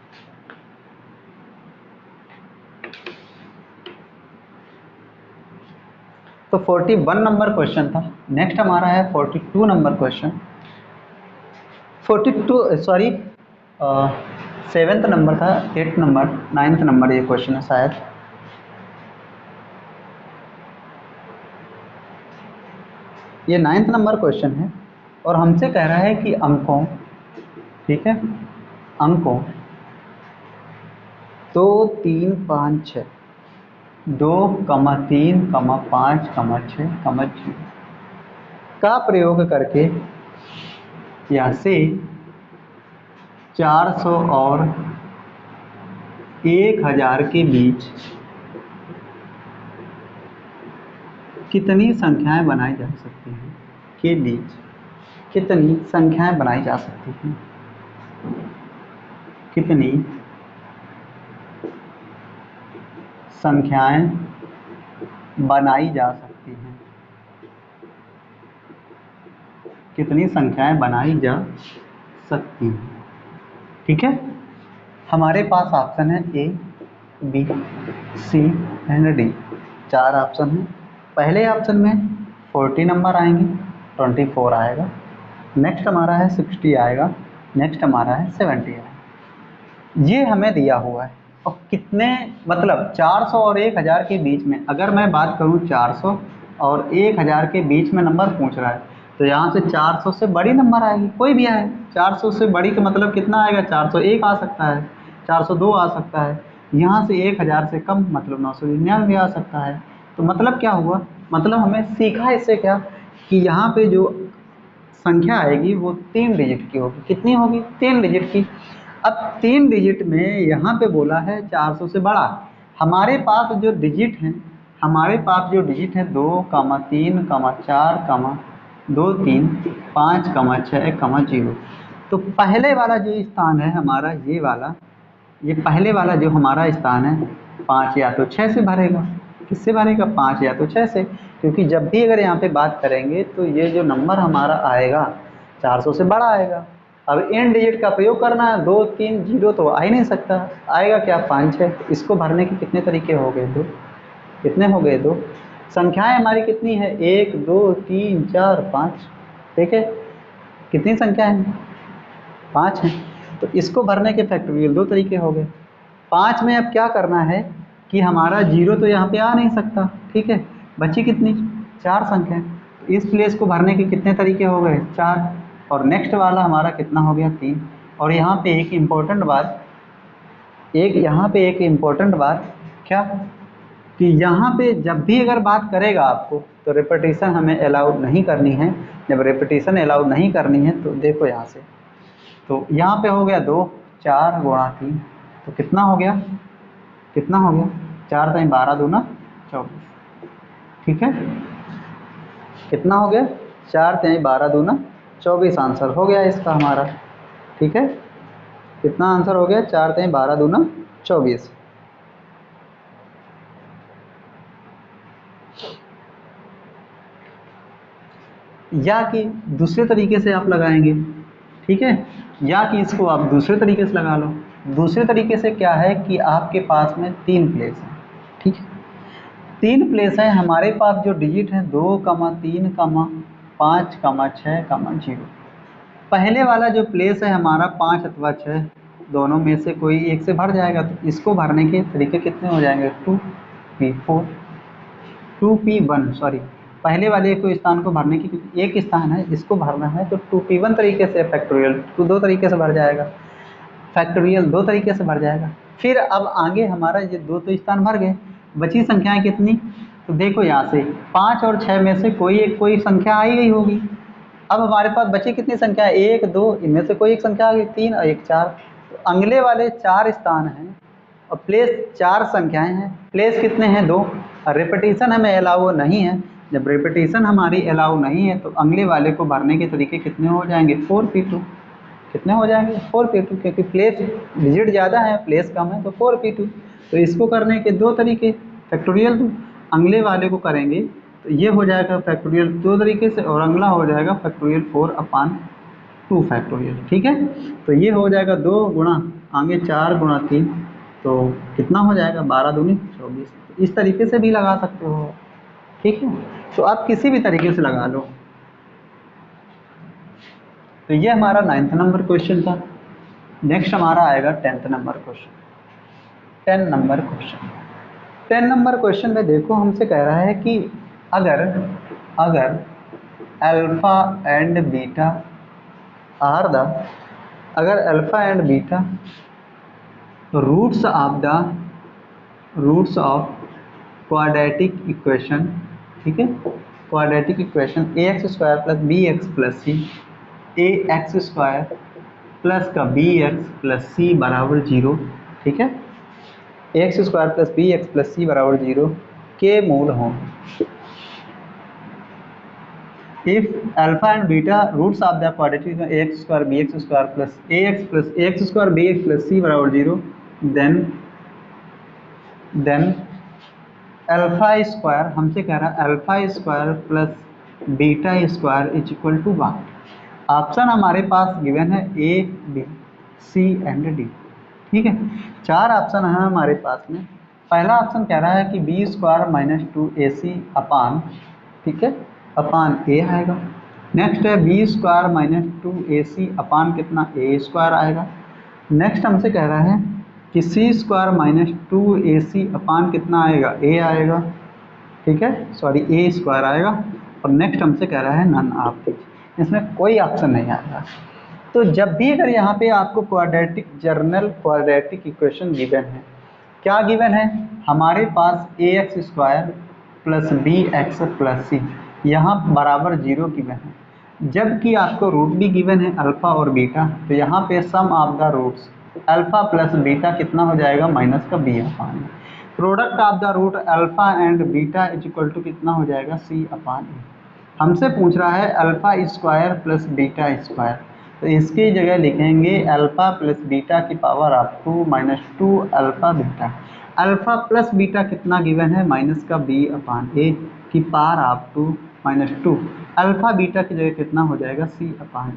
तो 41 नंबर क्वेश्चन था। नेक्स्ट हमारा है 42 number question. 42 sorry 7th number था, 8th नंबर 9th नंबर ये क्वेश्चन है शायद। ये 9th नंबर क्वेश्चन है और हमसे कह रहा है कि अंकों, ठीक है, अंकों 2 3 5 6 2, 3, 5, 6, 0 का प्रयोग करके या से 400 और 1000 के बीच कितनी संख्याएं बनाई जा सकती हैं, के बीच कितनी संख्याएं बनाई जा सकती हैं, कितनी संख्याएं बनाई जा सकती हैं, कितनी संख्याएं बनाई जा सकती हैं। ठीक है, हमारे पास ऑप्शन है A, B, C and D, 4 option हैं। पहले ऑप्शन में 40 नंबर आएंगे, 24 आएगा, नेक्स्ट हमारा है 60 आएगा, नेक्स्ट हमारा है 70 आएगा। ये हमें दिया हुआ है और कितने मतलब 400 और 1000 के बीच में, अगर मैं बात करूं 400 और 1000 के बीच में नंबर पूछ रहा है, तो यहाँ से 400 से बड़ी नंबर आएगी, कोई भी आए 400 से बड़ी का मतलब कितना आएगा 401 आ सकता है, 402 आ सकता है। यहाँ से 1000 से कम मतलब 999 आ सकता है। तो मतलब क्या हुआ, मतलब हमें सीखा इससे क्या कि यहाँ पे जो संख्या आएगी वो 3 डिजिट की होगी। कितनी होगी 3 डिजिट की। अब 3 डिजिट में यहाँ पे बोला है 400 से बड़ा। हमारे पास जो डिजिट हैं, हमारे पास जो डिजिट है 2, 3, 4, 2, 3, 5, 6, 0। तो पहले वाला जो स्थान है हमारा ये वाला, ये पहले वाला जो हमारा स्थान है 5 या तो 6 से भरेगा। किससे भरेगा 5 या तो 6 से, क्योंकि जब भी अगर यहाँ पे बात करेंगे तो ये जो नंबर हमारा आएगा 400 से बड़ा आएगा। अब इन डिजिट का प्रयोग करना है, 2, 3, 0 तो आ ही नहीं सकता, आएगा क्या 5, 6। इसको भरने के कितने तरीके हो गए, 2, कितने हो गए 2। संख्याएं हमारी कितनी है 1, 2, 3, 4, 5, ठीक है, कितनी संख्या है 5 है। तो इसको भरने के फैक्टोरियल 2 तरीके हो गए। 5 में अब क्या करना है कि हमारा 0 तो यहाँ पे आ नहीं सकता, ठीक है, बची कितनी 4 संख्या। तो इस प्लेस को भरने के कितने तरीके हो गए 4, और नेक्स्ट वाला हमारा कितना हो गया 3। और यहाँ पे एक इम्पोर्टेंट बात, यहाँ पे एक इम्पोर्टेंट बात क्या कि यहाँ पे जब भी अगर बात करेगा आपको तो रिपीटिशन हमें अलाउड नहीं करनी है। जब रिपीटिशन अलाउड नहीं करनी है तो देखो यहाँ से, तो यहाँ पे हो गया 2, 4 गुणा 3, तो कितना हो गया, कितना हो गया 4 3 12 दूना 24, ठीक है, कितना हो गया 4 3 12 दूना 24 आंसर हो गया इसका हमारा। ठीक है, कितना आंसर हो गया 4 3 12 दूना 24। या कि दूसरे तरीके से आप लगाएंगे, ठीक है, या कि इसको आप दूसरे तरीके से लगा लो। दूसरे तरीके से क्या है कि आपके पास में 3 प्लेस हैं, ठीक है, 3 प्लेस है हमारे पास, जो डिजिट है 2, 3, 5, 6, 0। पहले वाला जो प्लेस है हमारा 5 अथवा 6, दोनों में से कोई एक से भर जाएगा। तो इसको भरने के तरीके कितने हो जाएंगे, 2p4 2p1 सॉरी, पहले वाले को स्थान को भरने की, क्योंकि एक स्थान है इसको भरना है, तो 2p1 तरीके से फैक्टोरियल 2 दो तरीके से भर जाएगा, फैक्टोरियल 2 तरीके से भर जाएगा। फिर अब आगे हमारा ये 2 तो स्थान भर गए, बची संख्याएं कितनी, तो देखो यहाँ से 5 और 6 में से कोई संख्या आई गई होगी। अब हमारे पास बची कितनी संख्या है, 1 2, इनमें से कोई एक संख्या आ गई, 3 और 1 4। तो अगले वाले 4 स्थान हैं और प्लेस 4 संख्याएं हैं, प्लेस कितने हैं, 2। रिपीटिशन हमें अलाउ नहीं है, जब रिपीटिशन हमारी अलाउ नहीं है तो अगले वाले को भरने के तरीके कितने हो जाएंगे, 4p2। कितने हो जाएंगे, 4p2, क्योंकि प्लेस डिजिट ज़्यादा है प्लेस कम है, तो 4p2। तो इसको करने के 2 तरीके, फैक्टोरियल 2, अगले वाले को करेंगे तो ये हो जाएगा फैक्टोरियल 2 तरीके से, और अगला हो जाएगा फैक्टोरियल 4/2 फैक्टोरियल। ठीक है, तो ये हो जाएगा 2 गुणा आगे 4 गुणा 3, तो कितना हो जाएगा, 12 दूनी 24। इस तरीके से भी लगा सकते हो, ठीक है। तो आप किसी भी तरीके से लगा लो। तो ये हमारा 9th नंबर क्वेश्चन था। नेक्स्ट हमारा आएगा 10th number question. 10 number question, 10 number question में देखो हमसे कह रहा है कि अगर alpha and beta are the, अगर alpha and beta roots of quadratic equation, ठीक है, quadratic equation ax² plus bx plus c, ax² plus का bx प्लस सी बराबर 0, ठीक है, ax² plus bx plus c बराबर 0 के मूल हों। If alpha and beta roots of the quadratic ax² bx² plus ax² bx plus c बराबर 0, then alpha square, हमसे कह रहा है alpha square plus beta square is equal to 1। Option हमारे पास गिवन है A B C and D, ठीक है, 4 ऑप्शन है हमारे पास में। पहला ऑप्शन कह रहा है कि बी स्क्वायर माइनस 2ac अपान, ठीक है, अपान ए आएगा। नेक्स्ट है बी स्क्वायर माइनस 2ac अपान कितना, ए स्क्वायर आएगा। नेक्स्ट हमसे कह रहा है कि सी स्क्वायर माइनस 2ac अपान कितना आएगा, ए आएगा, ठीक है, सॉरी ए स्क्वायर आएगा। और नेक्स्ट हमसे कह रहा है नन ऑफ दिस, इसमें कोई ऑप्शन नहीं आएगा। तो जब भी अगर यहाँ पे आपको quadratic journal quadratic equation given है, क्या गिवन है, हमारे पास ax² प्लस bx प्लस सी यहाँ बराबर 0 गिवन है, जबकि आपको रूट भी गिवन है अल्फ़ा और बीटा, तो यहाँ पे sum of the roots alpha plus beta कितना हो जाएगा, माइनस का b upon, product of the root alpha and beta is equal to कितना हो जाएगा, c अपान ए। हमसे पूछ रहा है alpha square plus beta square, तो इसकी जगह लिखेंगे अल्फ़ा प्लस बीटा की power of 2 minus 2 alpha beta. Alpha plus beta कितना गिवन है, माइनस का b अपान ए की power of 2 minus 2 alpha beta की जगह कितना हो जाएगा, c अपान ए।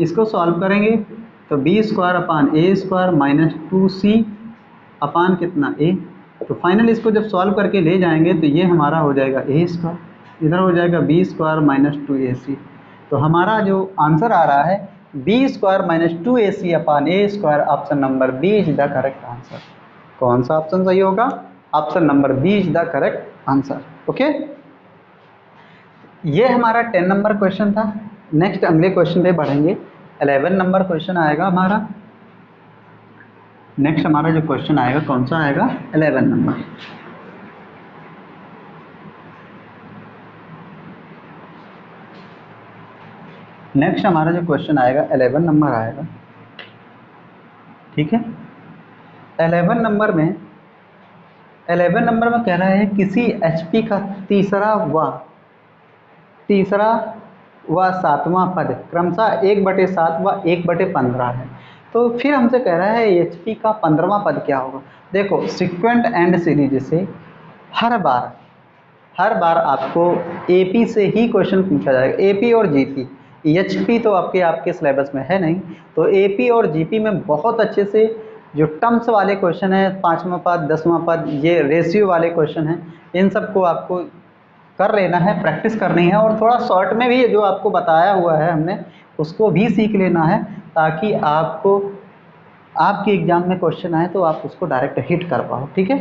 इसको सॉल्व करेंगे तो B square upon A square minus 2c अपान कितना a। तो फाइनल इसको जब सॉल्व करके ले जाएंगे तो ये हमारा हो जाएगा ए स्क्वायर, इधर हो जाएगा बी स्क्वायर माइनस 2ac। तो हमारा जो आंसर आ रहा है B square minus 2ac upon A square, option number B is the correct answer. कौन सा ऑप्शन सही होगा, option number B is the correct answer. Okay, ये हमारा 10 नंबर क्वेश्चन था। नेक्स्ट अगले क्वेश्चन पे बढ़ेंगे, 11 नंबर क्वेश्चन आएगा हमारा। नेक्स्ट हमारा जो क्वेश्चन आएगा कौन सा आएगा, 11 नंबर। नेक्स्ट हमारा जो क्वेश्चन आएगा 11 नंबर आएगा, ठीक है। 11 नंबर में कह रहा है किसी HP का तीसरा व 7वां पद क्रमशः 1/7 व 1/15 है। तो फिर हमसे कह रहा है HP का 15वां पद क्या होगा। देखो सिक्वेंट एंड सीरीज से हर बार आपको AP से ही क्वेश्चन पूछा जाएगा, AP और GP। HP तो आपके सिलेबस में है नहीं, तो AP और GP में बहुत अच्छे से जो टर्म्स वाले क्वेश्चन है, 5वां पद 10वां पद, ये रेशियो वाले क्वेश्चन हैं, इन सबको आपको कर लेना है, प्रैक्टिस करनी है। और थोड़ा शॉर्ट में भी जो आपको बताया हुआ है हमने उसको भी सीख लेना है, ताकि आपको आपके एग्जाम में क्वेश्चन आए तो आप उसको डायरेक्ट हिट कर पाओ, ठीक है।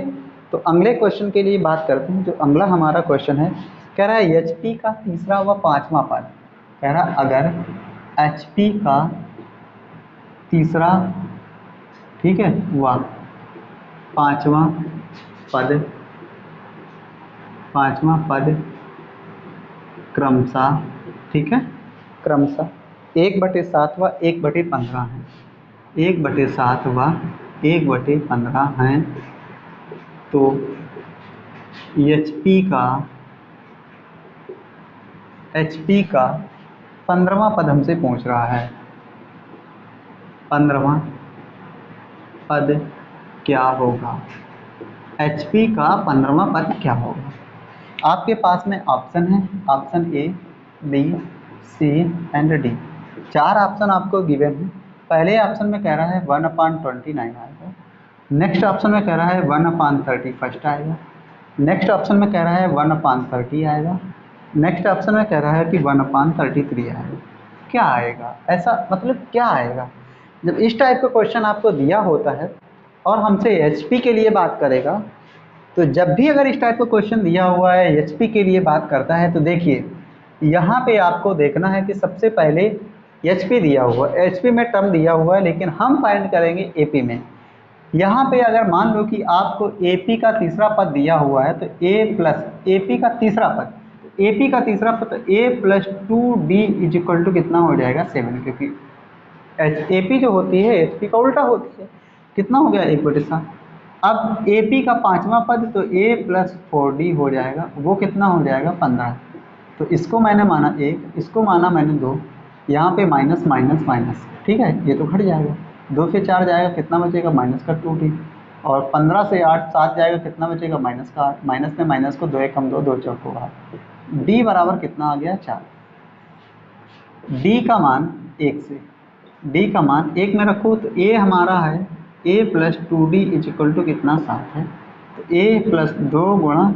तो अगले क्वेश्चन के लिए बात करते हैं। जो अगला हमारा क्वेश्चन है, कह रहा है एचपी का तीसरा व पांचवा पद। कह रहा अगर एचपी का तीसरा, ठीक है, व पद पांचवा पद क्रमशः, ठीक है, क्रमशः 1/7 व 1/15 है, 1/7 व 1/15 हैं, तो एचपी का 15वां पद हमसे पूछ रहा है। 15वां पद क्या होगा? एचपी का 15वां पद क्या होगा? आपके पास में ऑप्शन है, option A, B, C and D. 4 option आपको गिवन है। पहले ऑप्शन में कह रहा है 1/29 आएगा। नेक्स्ट ऑप्शन में कह रहा है 1/31 आएगा। नेक्स्ट ऑप्शन में कह रहा है 1/30 आएगा। नेक्स्ट ऑप्शन में कह रहा है कि 1/33 आएगा। क्या आएगा? ऐसा मतलब क्या आएगा? जब इस टाइप का क्वेश्चन आपको दिया होता है और हमसे एचपी के लिए बात करेगा, तो जब भी अगर इस टाइप का क्वेश्चन दिया हुआ है एचपी के लिए बात करता है, तो देखिए यहाँ पे आपको देखना है कि सबसे पहले एचपी दिया हुआ है, एचपी में टर्म दिया हुआ है, लेकिन हम फाइंड करेंगे एपी में। यहाँ पे अगर मान लो कि आपको एपी का तीसरा पद दिया हुआ है, तो ए प्लस एपी का तीसरा पद, एपी का तीसरा पद, तो ए प्लस 2d इजिक्वल टू कितना हो जाएगा? 7, क्योंकि एपी जो होती है एचपी का उल्टा होती है। कितना हो गया? 1/7। अब एपी का पांचवा पद, तो ए प्लस 4d हो जाएगा, वो कितना हो जाएगा? 15। तो इसको मैंने माना 1, इसको माना मैंने 2, यहाँ पे माइनस माइनस माइनस, ठीक है, ये तो घट जाएगा। 2 से 4 जाएगा, कितना बचेगा? माइनस का 2d। और 15 से 8 7 जाएगा, कितना बचेगा? माइनस का 8। माइनस में माइनस को 2 1 2, 2 4 8। डी बराबर कितना आ गया? 4। डी का मान 1 से, डी का मान 1 में रखो, तो ए हमारा है ए प्लस 2d इजिक्वल टू कितना? 7 है। तो ए प्लस 2 गुणा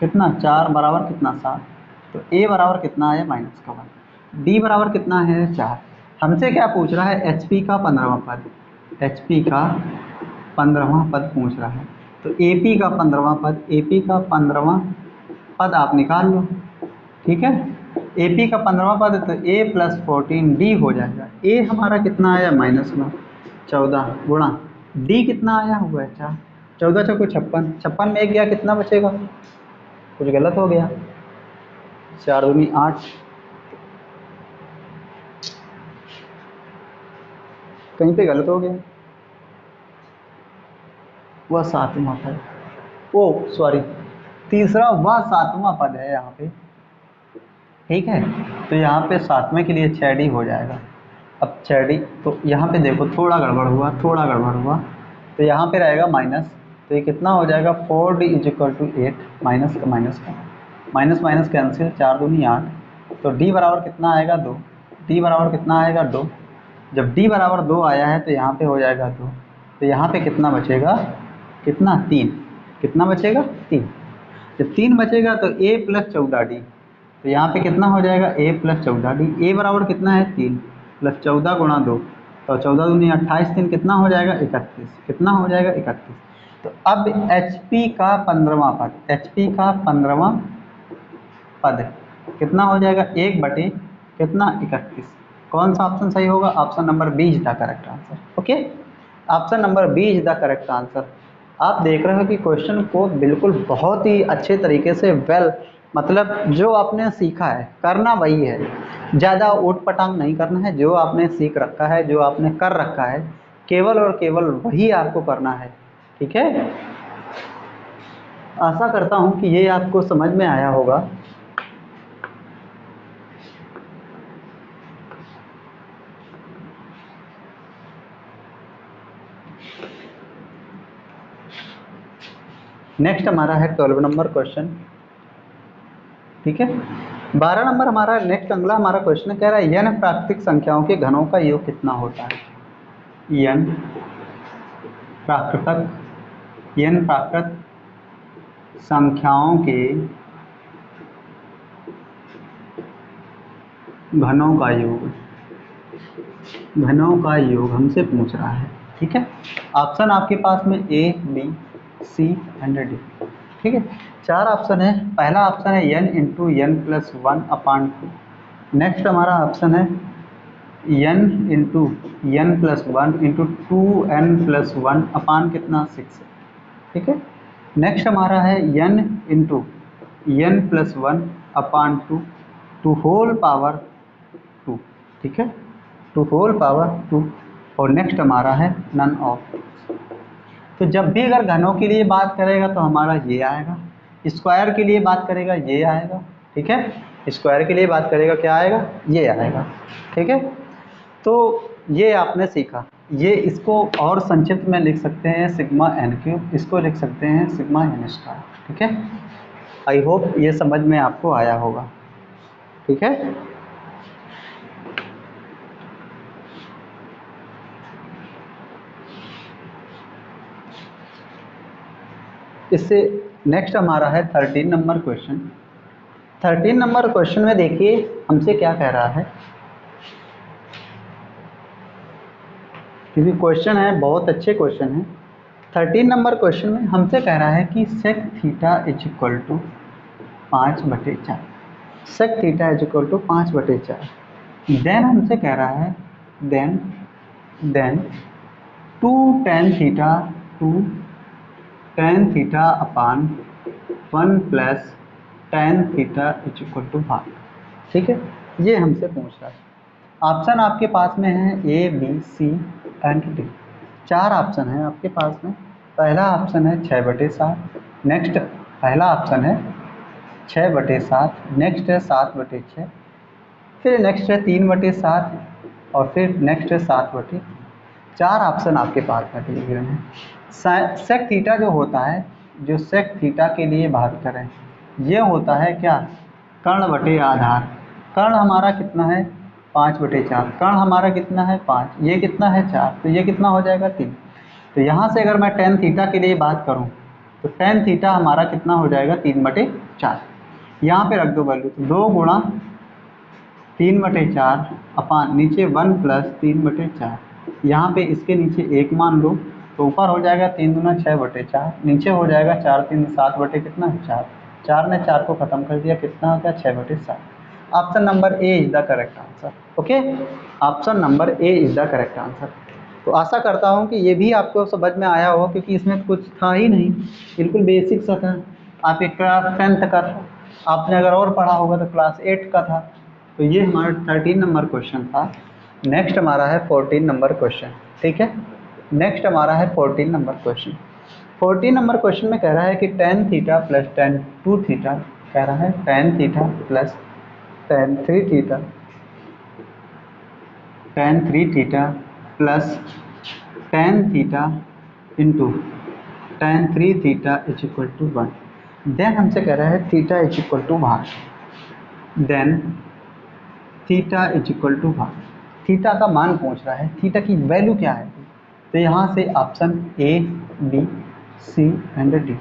कितना? 4 बराबर कितना? 7। तो ए बराबर कितना आया? माइनस का 1। डी बराबर कितना है? 4। हमसे क्या पूछ रहा है? एचपी का 15वां पद, एचपी का 15वां पद पूछ रहा है। तो एपी का 15वां पद, एपी का 15वां पद आप निकाल लो, ठीक है। एपी का 15वां पद, तो ए प्लस 14d हो जाएगा। ए हमारा कितना आया? -9, 14 गुणा डी कितना आया हुआ है? 4। 14 चौको 56, 56 में 1 गया, कितना बचेगा? कुछ गलत हो गया। 4 दूनी 8, कहीं पे गलत हो गया। वह 7वां पद, ओ सॉरी, तीसरा व 7वां पद है यहाँ पे, ठीक है। तो यहाँ पे 7वें के लिए 6d हो जाएगा। अब 6d, तो यहाँ पे देखो थोड़ा गड़बड़ हुआ, थोड़ा गड़बड़ हुआ, तो यहाँ पे रहेगा माइनस, तो ये कितना हो जाएगा? 4d इजिक्वल टू 8, माइनस का माइनस माइनस कैंसिल, 4 दूनी 8, तो d बराबर कितना आएगा? 2। d बराबर कितना आएगा? 2। जब d बराबर 2 आया है, तो यहाँ पे हो जाएगा 2, तो यहाँ पे कितना बचेगा? कितना? 3। कितना बचेगा? 3। जब 3 बचेगा तो a प्लस 14d, तो यहाँ पे कितना हो जाएगा? a plus 14d। a बराबर कितना है? 3 प्लस 14 गुणा 2, तो 14 दूनी 28, 3 कितना हो जाएगा? 31। कितना हो जाएगा? 31। तो अब HP का 15वां पद, HP का 15वां पद कितना हो जाएगा? 1 बटे कितना? 31। कौन सा ऑप्शन सही होगा? Option number B is the correct answer. Okay, option number B is the correct answer. आप देख रहे हो कि क्वेश्चन को बिल्कुल बहुत ही अच्छे तरीके से मतलब जो आपने सीखा है करना वही है, ज़्यादा ऊट पटांग नहीं करना है। जो आपने सीख रखा है, जो आपने कर रखा है, केवल और केवल वही आपको करना है, ठीक है। आशा करता हूँ कि ये आपको समझ में आया होगा। नेक्स्ट हमारा है 12 नंबर क्वेश्चन, ठीक है। 12 नंबर हमारा नेक्स्ट अगला हमारा क्वेश्चन कह रहा है n प्राकृतिक संख्याओं के घनों का योग कितना होता है? n प्राकृत संख्याओं के घनों का योग हमसे पूछ रहा है। ठीक है। ऑप्शन आपके पास में A B C and D, ठीक है। 4 ऑप्शन है। पहला ऑप्शन है n into n plus 1/2। Next हमारा ऑप्शन है n into n plus 1 into 2n plus 1 upon कितना 6, ठीक है। नेक्स्ट हमारा है n into n plus 1 upon 2 to whole power 2, ठीक है, टू होल पावर 2। और नेक्स्ट हमारा है नन ऑफ। तो जब भी अगर घनों के लिए बात करेगा तो हमारा ये आएगा, स्क्वायर के लिए बात करेगा ये आएगा, ठीक है। स्क्वायर के लिए बात करेगा क्या आएगा, ये आएगा, ठीक है। तो ये आपने सीखा। ये इसको और संक्षिप्त में लिख सकते हैं सिग्मा एन क्यूब, इसको लिख सकते हैं सिग्मा एन स्टार, ठीक है। आई होप ये समझ में आपको आया होगा, ठीक है। इससे नेक्स्ट हमारा है 13 नंबर क्वेश्चन। 13 नंबर क्वेश्चन में देखिए हमसे क्या कह रहा है, क्योंकि क्वेश्चन है बहुत अच्छे क्वेश्चन है। 13 नंबर क्वेश्चन में हमसे कह रहा है कि sec theta is equal to 5/4, sec theta is equal to 5/4। Then हमसे कह रहा है then 2 tan theta 2 tan theta upon 1 plus tan theta is equal to 5, ठीक है। ये हमसे पूछ रहा है। ऑप्शन आपके पास में है A B C and D. 4 option है आपके पास में। पहला ऑप्शन है 6/7, नेक्स्ट पहला ऑप्शन है 6/7, नेक्स्ट है 7/6, फिर नेक्स्ट है 3/7 और फिर नेक्स्ट है 7/3। 4 ऑप्शन आपके पास में दिए हुए हैं। सेक थीटा जो होता है, जो सेक थीटा के लिए बात करें, ये होता है क्या, कर्ण बटे आधार। कर्ण हमारा कितना है 5/4, कर्ण हमारा कितना है 5, ये कितना है 4, तो ये कितना हो जाएगा 3। तो यहाँ से अगर मैं tan थीटा के लिए बात करूँ तो tan थीटा हमारा कितना हो जाएगा 3/4। यहाँ पे रख दो वैल्यू, तो 2 गुणा 3/4 अपान नीचे 1 प्लस 3/4। यहाँ पे इसके नीचे 1 मान लो तो ऊपर हो जाएगा 3 दूना 6/4, नीचे हो जाएगा 4 3 7 बटे कितना 4, 4 ने 4 को ख़त्म कर दिया, कितना हो गया 6/7। Option number A is the correct answer, okay. Option number A is the correct answer. तो आशा करता हूँ कि ये भी आपको समझ में आया होगा, क्योंकि इसमें कुछ था ही नहीं, बिल्कुल बेसिक सा था। आप एक क्लास 10th का था, आपने अगर और पढ़ा होगा तो क्लास 8 का था। तो ये हमारा 13 नंबर क्वेश्चन था। नेक्स्ट हमारा है 14 नंबर क्वेश्चन, ठीक है। नेक्स्ट हमारा है 14 नंबर क्वेश्चन। 14 नंबर क्वेश्चन में कह रहा है कि tan theta plus tan 2 theta, कह रहा है tan theta plus tan 3 theta, tan 3 theta plus tan theta into tan 3 theta is equal to 1। Then हमसे कह रहा है theta is equal to 1, then theta is equal to 1। Theta का मान पूछ रहा है, थीटा की वैल्यू क्या है। तो यहाँ से option A B C and D,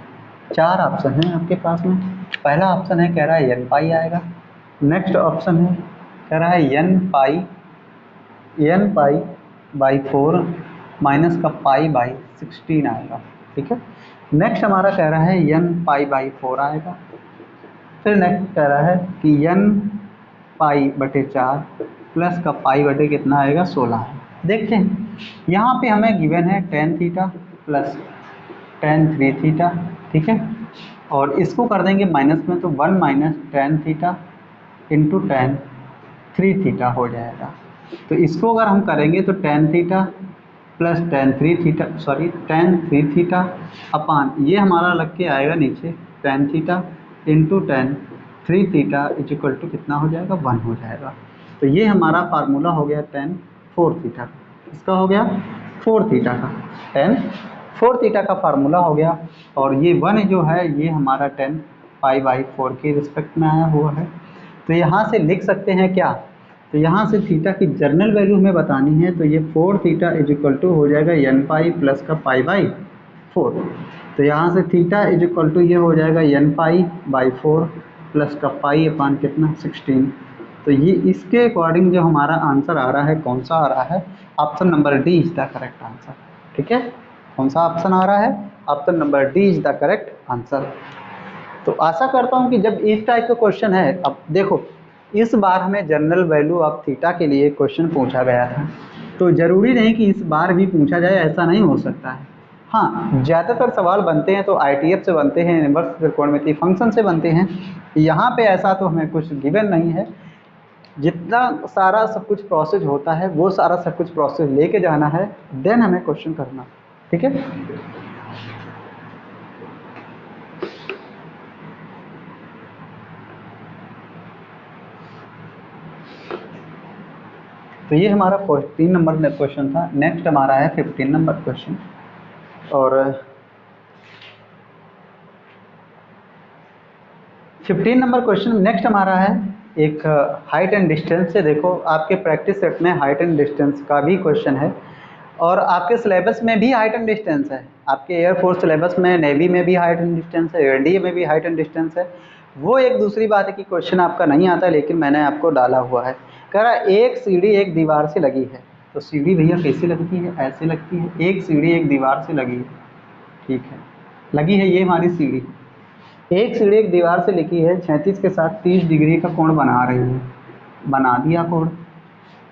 4 option हैं आपके पास में। पहला ऑप्शन है कह रहा है n पाई आएगा, नेक्स्ट ऑप्शन है कह रहा है n पाई बाई 4 माइनस का पाई बाई 16 आएगा, ठीक है। नेक्स्ट हमारा कह रहा है n पाई बाई 4 आएगा। फिर नेक्स्ट कह रहा है कि n पाई बटे 4 प्लस का पाई बटे कितना आएगा 16 है। देखते हैं, यहाँ पे हमें गिवन है tan theta plus tan 3 theta, ठीक है। और इसको कर देंगे माइनस में, तो 1 minus tan theta into tan 3 theta हो जाएगा। तो इसको अगर हम करेंगे तो tan theta plus tan 3 theta, sorry tan 3 theta upon ये हमारा लग के आएगा नीचे tan theta into tan 3 theta is equal to कितना हो जाएगा 1 हो जाएगा। तो ये हमारा फार्मूला हो गया tan 4 थीटा, इसका हो गया 4 थीटा का, tan 4 थीटा का फार्मूला हो गया। और ये 1 जो है ये हमारा tan पाई बाई 4 के रिस्पेक्ट में आया हुआ है। तो यहाँ से लिख सकते हैं क्या, तो यहाँ से थीटा की जर्नल वैल्यू हमें बतानी है, तो ये 4 थीटा इज इक्वल टू हो जाएगा n पाई प्लस का पाई बाई 4। तो यहाँ से थीटा इज इक्वल टू ये हो जाएगा n पाई बाई 4 प्लस का पाई अपान कितना 16। तो ये इसके अकॉर्डिंग जो हमारा आंसर आ रहा है, कौन सा आ रहा है, option number D is the correct answer, ठीक है, कौन सा ऑप्शन आ रहा है? Option number D is the correct answer. तो आशा करता हूँ कि जब इस टाइप का क्वेश्चन है, अब देखो इस बार हमें जनरल वैल्यू ऑफ थीटा के लिए क्वेश्चन पूछा गया था, तो ज़रूरी नहीं कि इस बार भी पूछा जाए, ऐसा नहीं हो सकता है। हाँ, ज़्यादातर सवाल बनते हैं तो ITF से बनते हैं, इनवर्स त्रिकोणमितीय फंक्शन से बनते हैं। यहाँ पे ऐसा तो हमें कुछ गिवन नहीं है। जितना सारा सब कुछ प्रोसेस होता है वो सारा सब कुछ प्रोसेस लेके जाना है, देन हमें क्वेश्चन करना, ठीक है। तो ये हमारा 14 नंबर क्वेश्चन था। नेक्स्ट हमारा है 15 नंबर क्वेश्चन, और 15 नंबर क्वेश्चन नेक्स्ट हमारा है एक हाइट एंड डिस्टेंस से। देखो आपके प्रैक्टिस सेट में हाइट एंड डिस्टेंस का भी क्वेश्चन है, और आपके सिलेबस में भी हाइट एंड डिस्टेंस है। आपके एयरफोर्स सिलेबस में, नेवी में भी हाइट एंड डिस्टेंस है, एनडीए में भी हाइट एंड डिस्टेंस है। वो एक दूसरी बात है कि क्वेश्चन आपका नहीं आता, लेकिन मैंने आपको डाला हुआ है। कह रहा एक सीढ़ी एक दीवार से लगी है, तो सीढ़ी भैया कैसे लगती है? ऐसे लगती है। एक सीढ़ी एक दीवार से लगी है, ठीक है, लगी है, ये हमारी सीढ़ी। एक सीढ़ी एक दीवार से लिखी है, 36 के साथ 30 डिग्री का कोण बना रही है। बना दिया कोण।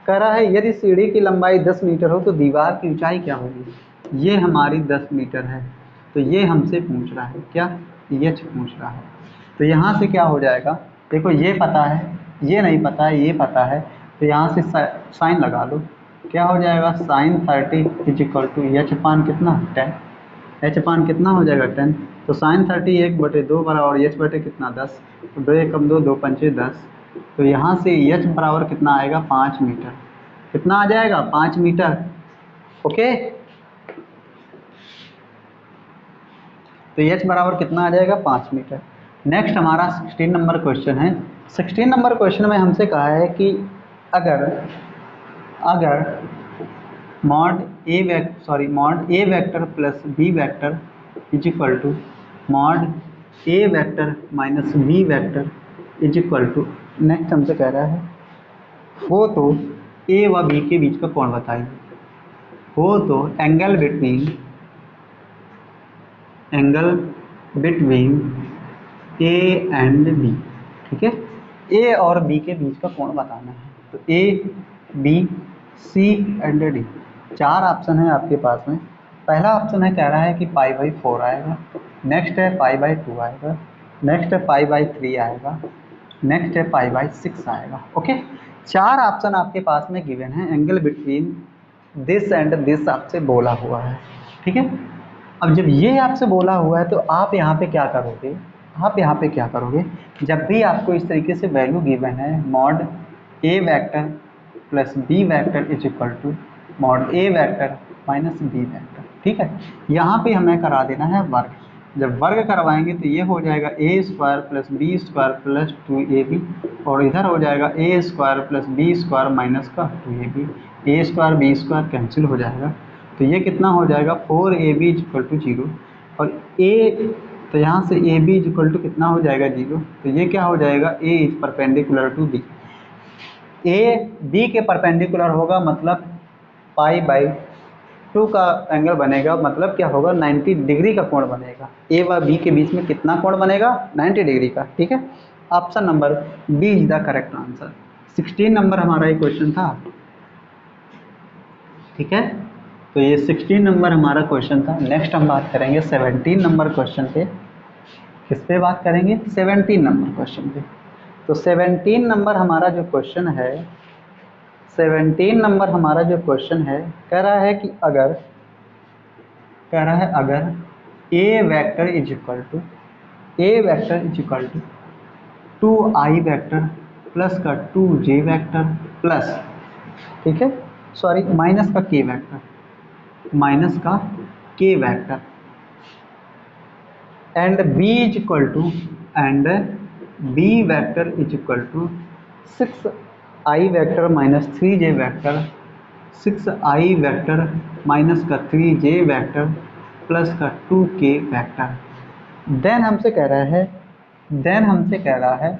कह रहा है यदि सीढ़ी की लंबाई 10 मीटर हो तो दीवार की ऊंचाई क्या होगी? ये हमारी 10 मीटर है, तो ये हमसे पूछ रहा है क्या? एच पूछ रहा है। तो यहाँ से क्या हो जाएगा? देखो ये पता है, ये नहीं पता है, ये पता है, तो यहाँ से साइन लगा लो। क्या हो जाएगा? Sine 30 is equal to h upon कितना? 10। एच अपान कितना हो जाएगा? 10। तो साइन 30 1/2 बराबर, और एच बटे कितना? 10। तो 2 एकम 2, 2 पंचे 10। तो यहाँ से एच बराबर कितना आएगा? 5 मीटर। कितना आ जाएगा? 5 मीटर। ओके, तो एच बराबर कितना आ जाएगा? 5 मीटर। नेक्स्ट हमारा 16 नंबर क्वेश्चन है। 16 नंबर क्वेश्चन में हमसे कहा है कि अगर अगर mod a vector plus b vector is equal to mod a vector minus b vector is equal to, next हमसे कह रहा है हो तो ए व बी के बीच का कोण बताइए। हो तो angle between a and b, ठीक है, ए और बी के बीच का कोण बताना है। तो A B C and D, 4 option है आपके पास में। पहला ऑप्शन है, कह रहा है कि π/4 आएगा, नेक्स्ट है π/2 आएगा, नेक्स्ट है π/3 आएगा, नेक्स्ट है π/6 आएगा। ओके, 4 ऑप्शन आपके पास में गिवन है। Angle between this and this आपसे बोला हुआ है, ठीक है। अब जब ये आपसे बोला हुआ है तो आप यहाँ पे क्या करोगे? आप यहाँ पे क्या करोगे? जब भी आपको इस तरीके से वैल्यू गिवन है, mod a vector plus b vector is equal to mod a vector minus b vector, ठीक है, यहाँ पे हमें करा देना है वर्ग। जब वर्ग करवाएंगे तो ये हो जाएगा a square plus b square plus 2ab, और इधर हो जाएगा a square plus b square minus का 2ab। A square b square cancel हो जाएगा, तो ये कितना हो जाएगा? 4ab इज इक्वल टू 0, और ए, तो यहाँ से a b is equal to कितना हो जाएगा? 0। तो ये क्या हो जाएगा? A is perpendicular to b. A b के परपेंडिकुलर होगा, मतलब π/2 का एंगल बनेगा, मतलब क्या होगा? 90 डिग्री का कोण बनेगा। ए व बी के बीच में कितना कोण बनेगा? 90 डिग्री का, ठीक है। Option number B is the correct answer. 16 नंबर हमारा ये क्वेश्चन था, ठीक है। तो ये 16 नंबर हमारा क्वेश्चन था। नेक्स्ट हम बात करेंगे 17 नंबर क्वेश्चन पे। किस पे बात करेंगे? 17 नंबर क्वेश्चन पे। तो 17 नंबर हमारा जो क्वेश्चन है, 17 नंबर हमारा जो क्वेश्चन है, कह रहा है कि अगर a vector is equal to 2i vector plus का 2j वेक्टर प्लस, ठीक है, सॉरी माइनस का k vector and b vector is equal to 6i vector minus 3j vector, 6i vector minus का 3j वेक्टर प्लस का 2k vector. Then हमसे कह रहा है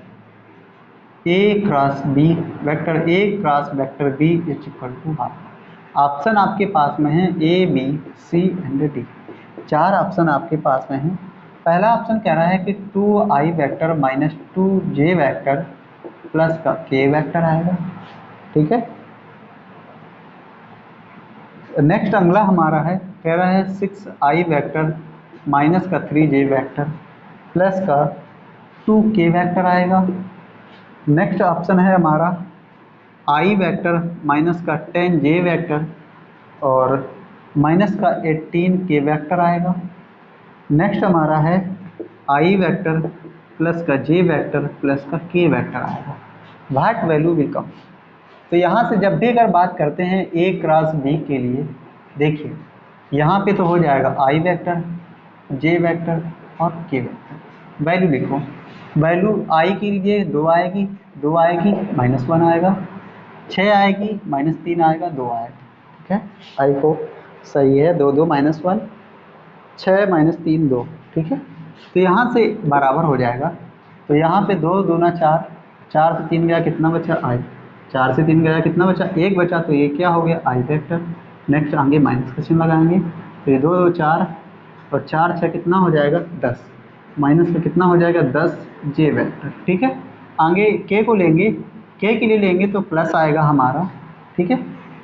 a cross b vector b is equal to 1। Option आपके पास में है A B C and D, 4 option आपके पास में है। पहला ऑप्शन कह रहा है कि 2i vector minus 2j vector plus का k वेक्टर आएगा, ठीक है। नेक्स्ट अगला हमारा है, कह रहा है 6i वेक्टर माइनस का 3j वेक्टर प्लस का 2k वेक्टर आएगा। नेक्स्ट ऑप्शन है हमारा i वेक्टर माइनस का 10j वेक्टर और माइनस का 18k वेक्टर आएगा। नेक्स्ट हमारा है i वेक्टर प्लस का j वेक्टर प्लस का k वेक्टर आएगा। What value will come. तो यहाँ से जब भी अगर बात करते हैं a क्रॉस b के लिए, देखिए यहाँ पे तो हो जाएगा i वेक्टर, j वेक्टर और k वेक्टर। वैल्यू लिखो, वैल्यू i की लीजिए 2 आएगी, 2 आएगी -1 आएगा, 6 आएगी -3 आएगा, 2 आएगा, ठीक है। i को सही है 2 2 -1 6 -3 2, ठीक है। तो यहाँ से बराबर हो जाएगा। तो यहाँ पे 2 दूना 4, 4 से 3 गया कितना बचा i, 4 से 3 गया कितना बचा 1 बचा, तो ये क्या हो गया i वेक्टर। नेक्स्ट आगे माइनस का चिन्ह लगाएंगे, तो ये 2 2 4 और 4 6 कितना हो जाएगा 10, माइनस का कितना हो जाएगा 10 j वेक्टर, ठीक है। आगे k को लेंगे, k के लिए लेंगे तो प्लस आएगा हमारा, ठीक है।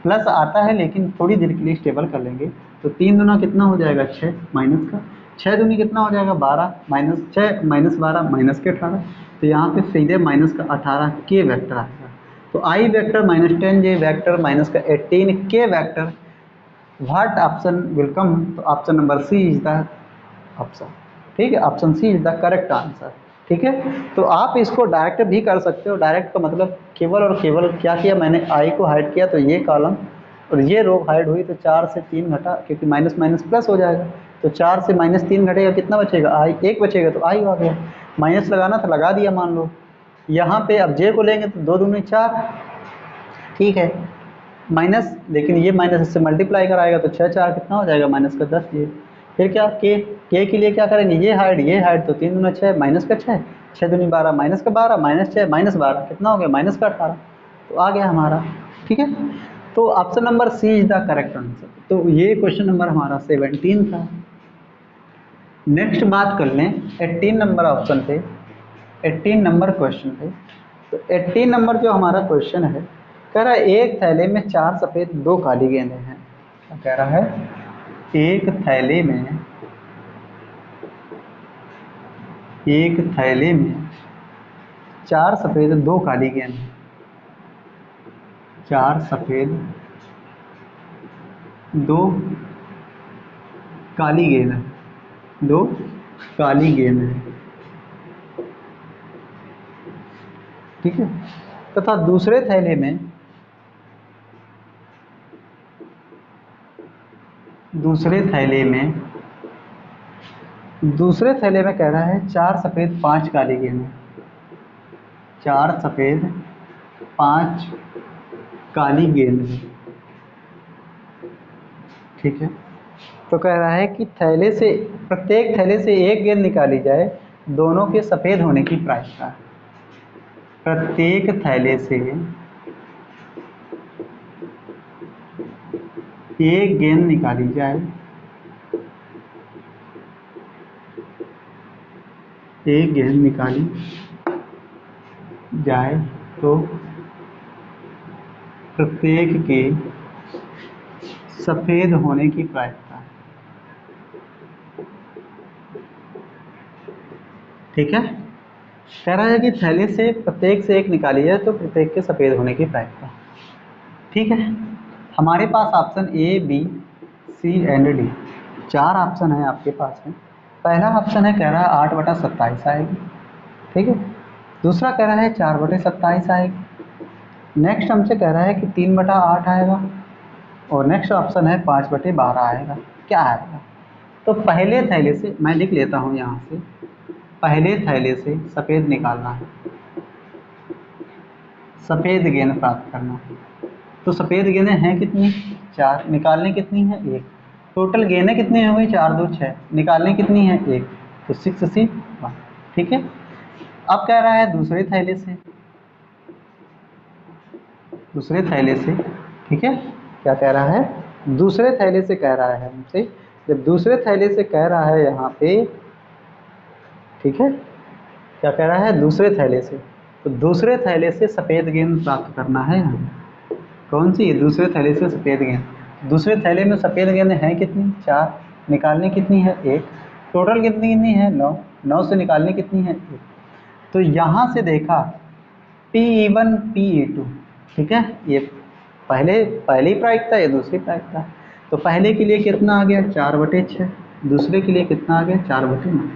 प्लस आता है लेकिन थोड़ी देर के लिए स्टेबल कर लेंगे, तो 3 दूना कितना हो जाएगा 6 माइनस का, 6 दूनी कितना हो जाएगा 12 माइनस 6 माइनस 12 माइनस के 18, तो यहाँ पे सीधे माइनस का 18 k वेक्टर आएगा। तो i vector minus 10j vector minus का 18k vector, what option will come. तो option number C is the option, ठीक है। Option C is the correct answer, ठीक है। तो आप इसको डायरेक्ट भी कर सकते हो। डायरेक्ट का मतलब केवल और केवल क्या किया मैंने, i को हाइड किया तो ये कॉलम और ये रो हाइड हुई, तो 4 से 3 घटा, क्योंकि माइनस माइनस प्लस हो जाएगा, तो 4 से -3 घटेगा कितना बचेगा i, 1 बचेगा, तो i आ गया। माइनस लगाना था लगा दिया मान लो। यहाँ पे अब j को लेंगे तो 2 दूनी 4, ठीक है, माइनस, लेकिन ये माइनस इससे मल्टीप्लाई कराएगा तो 6 4 कितना हो जाएगा माइनस का 10 ये। फिर क्या k के लिए क्या करेंगे, ये हाइड, तो 3 दूना 6 माइनस का 6, 6 दूनी 12 माइनस का 12 माइनस 6 माइनस 12 कितना हो गया माइनस का 18, तो आ गया हमारा, ठीक है। तो option number C is the correct answer. तो ये क्वेश्चन नंबर हमारा 17 था। नेक्स्ट बात कर लें 18 नंबर ऑप्शन पे, 18 नंबर क्वेश्चन पे। तो 18 नंबर जो हमारा क्वेश्चन है, कह रहा है एक थैले में 4 सफ़ेद 2 काली गेंदें हैं। क्या कह रहा है, एक थैले में 4 सफ़ेद 2 काली गेंद, 4 सफ़ेद 2 काली गेंद है, 2 काली गेंद है, ठीक है। तथा दूसरे थैले में कह रहा है 4 सफ़ेद 5 काली गेंद है, 4 सफ़ेद 5 काली गेंद है, ठीक है। तो कह रहा है कि प्रत्येक थैले से एक गेंद निकाली जाए, दोनों के सफ़ेद होने की प्रायिकता है। प्रत्येक थैले से एक गेंद निकाली जाए, एक गेंद निकाली जाए तो प्रत्येक के सफ़ेद होने की प्रायिकता है, ठीक है। कह रहा है कि थैले से प्रत्येक से एक निकाली जाए तो प्रत्येक के सफ़ेद होने की प्रायिकता, ठीक है। हमारे पास option A B C and D 4 option है आपके पास में। पहला ऑप्शन है, कह रहा है 8/27 आएगी, ठीक है। दूसरा कह रहा है 4/27 आएगी। नेक्स्ट हमसे कह रहा है कि 3/8 आएगा और नेक्स्ट ऑप्शन है 5/12 आएगा। क्या आएगा, तो पहले थैले से मैं लिख लेता हूँ, यहाँ से पहले थैले से सफ़ेद निकालना है, सफ़ेद गेंद प्राप्त करना है। तो सफ़ेद गेंदें हैं कितनी, 4, निकालने कितनी है 1, टोटल गेंदें कितनी हो गई 4 2 6, निकालने कितनी है 1, तो 6 1, ठीक है। अब कह रहा है दूसरे थैले से, ठीक है, क्या कह रहा है, दूसरे थैले से कह रहा है हमसे। जब दूसरे थैले से कह रहा है यहाँ पे, ठीक है, क्या कह रहा है, दूसरे थैले से, तो दूसरे थैले से सफ़ेद गेंद प्राप्त करना है हमें। कौन सी, दूसरे थैले से सफ़ेद गेंद। दूसरे थैले में सफ़ेद गेंद हैं कितनी, 4, निकालने कितनी है 1, टोटल कितनी है 9, 9 से निकालने कितनी है 1। तो यहाँ से देखा P1 P2, ठीक है, ये पहली प्रायिकता, ये दूसरी प्रायिकता। तो पहले के लिए कितना आ गया 4/6, दूसरे के लिए कितना आ गया 4/9।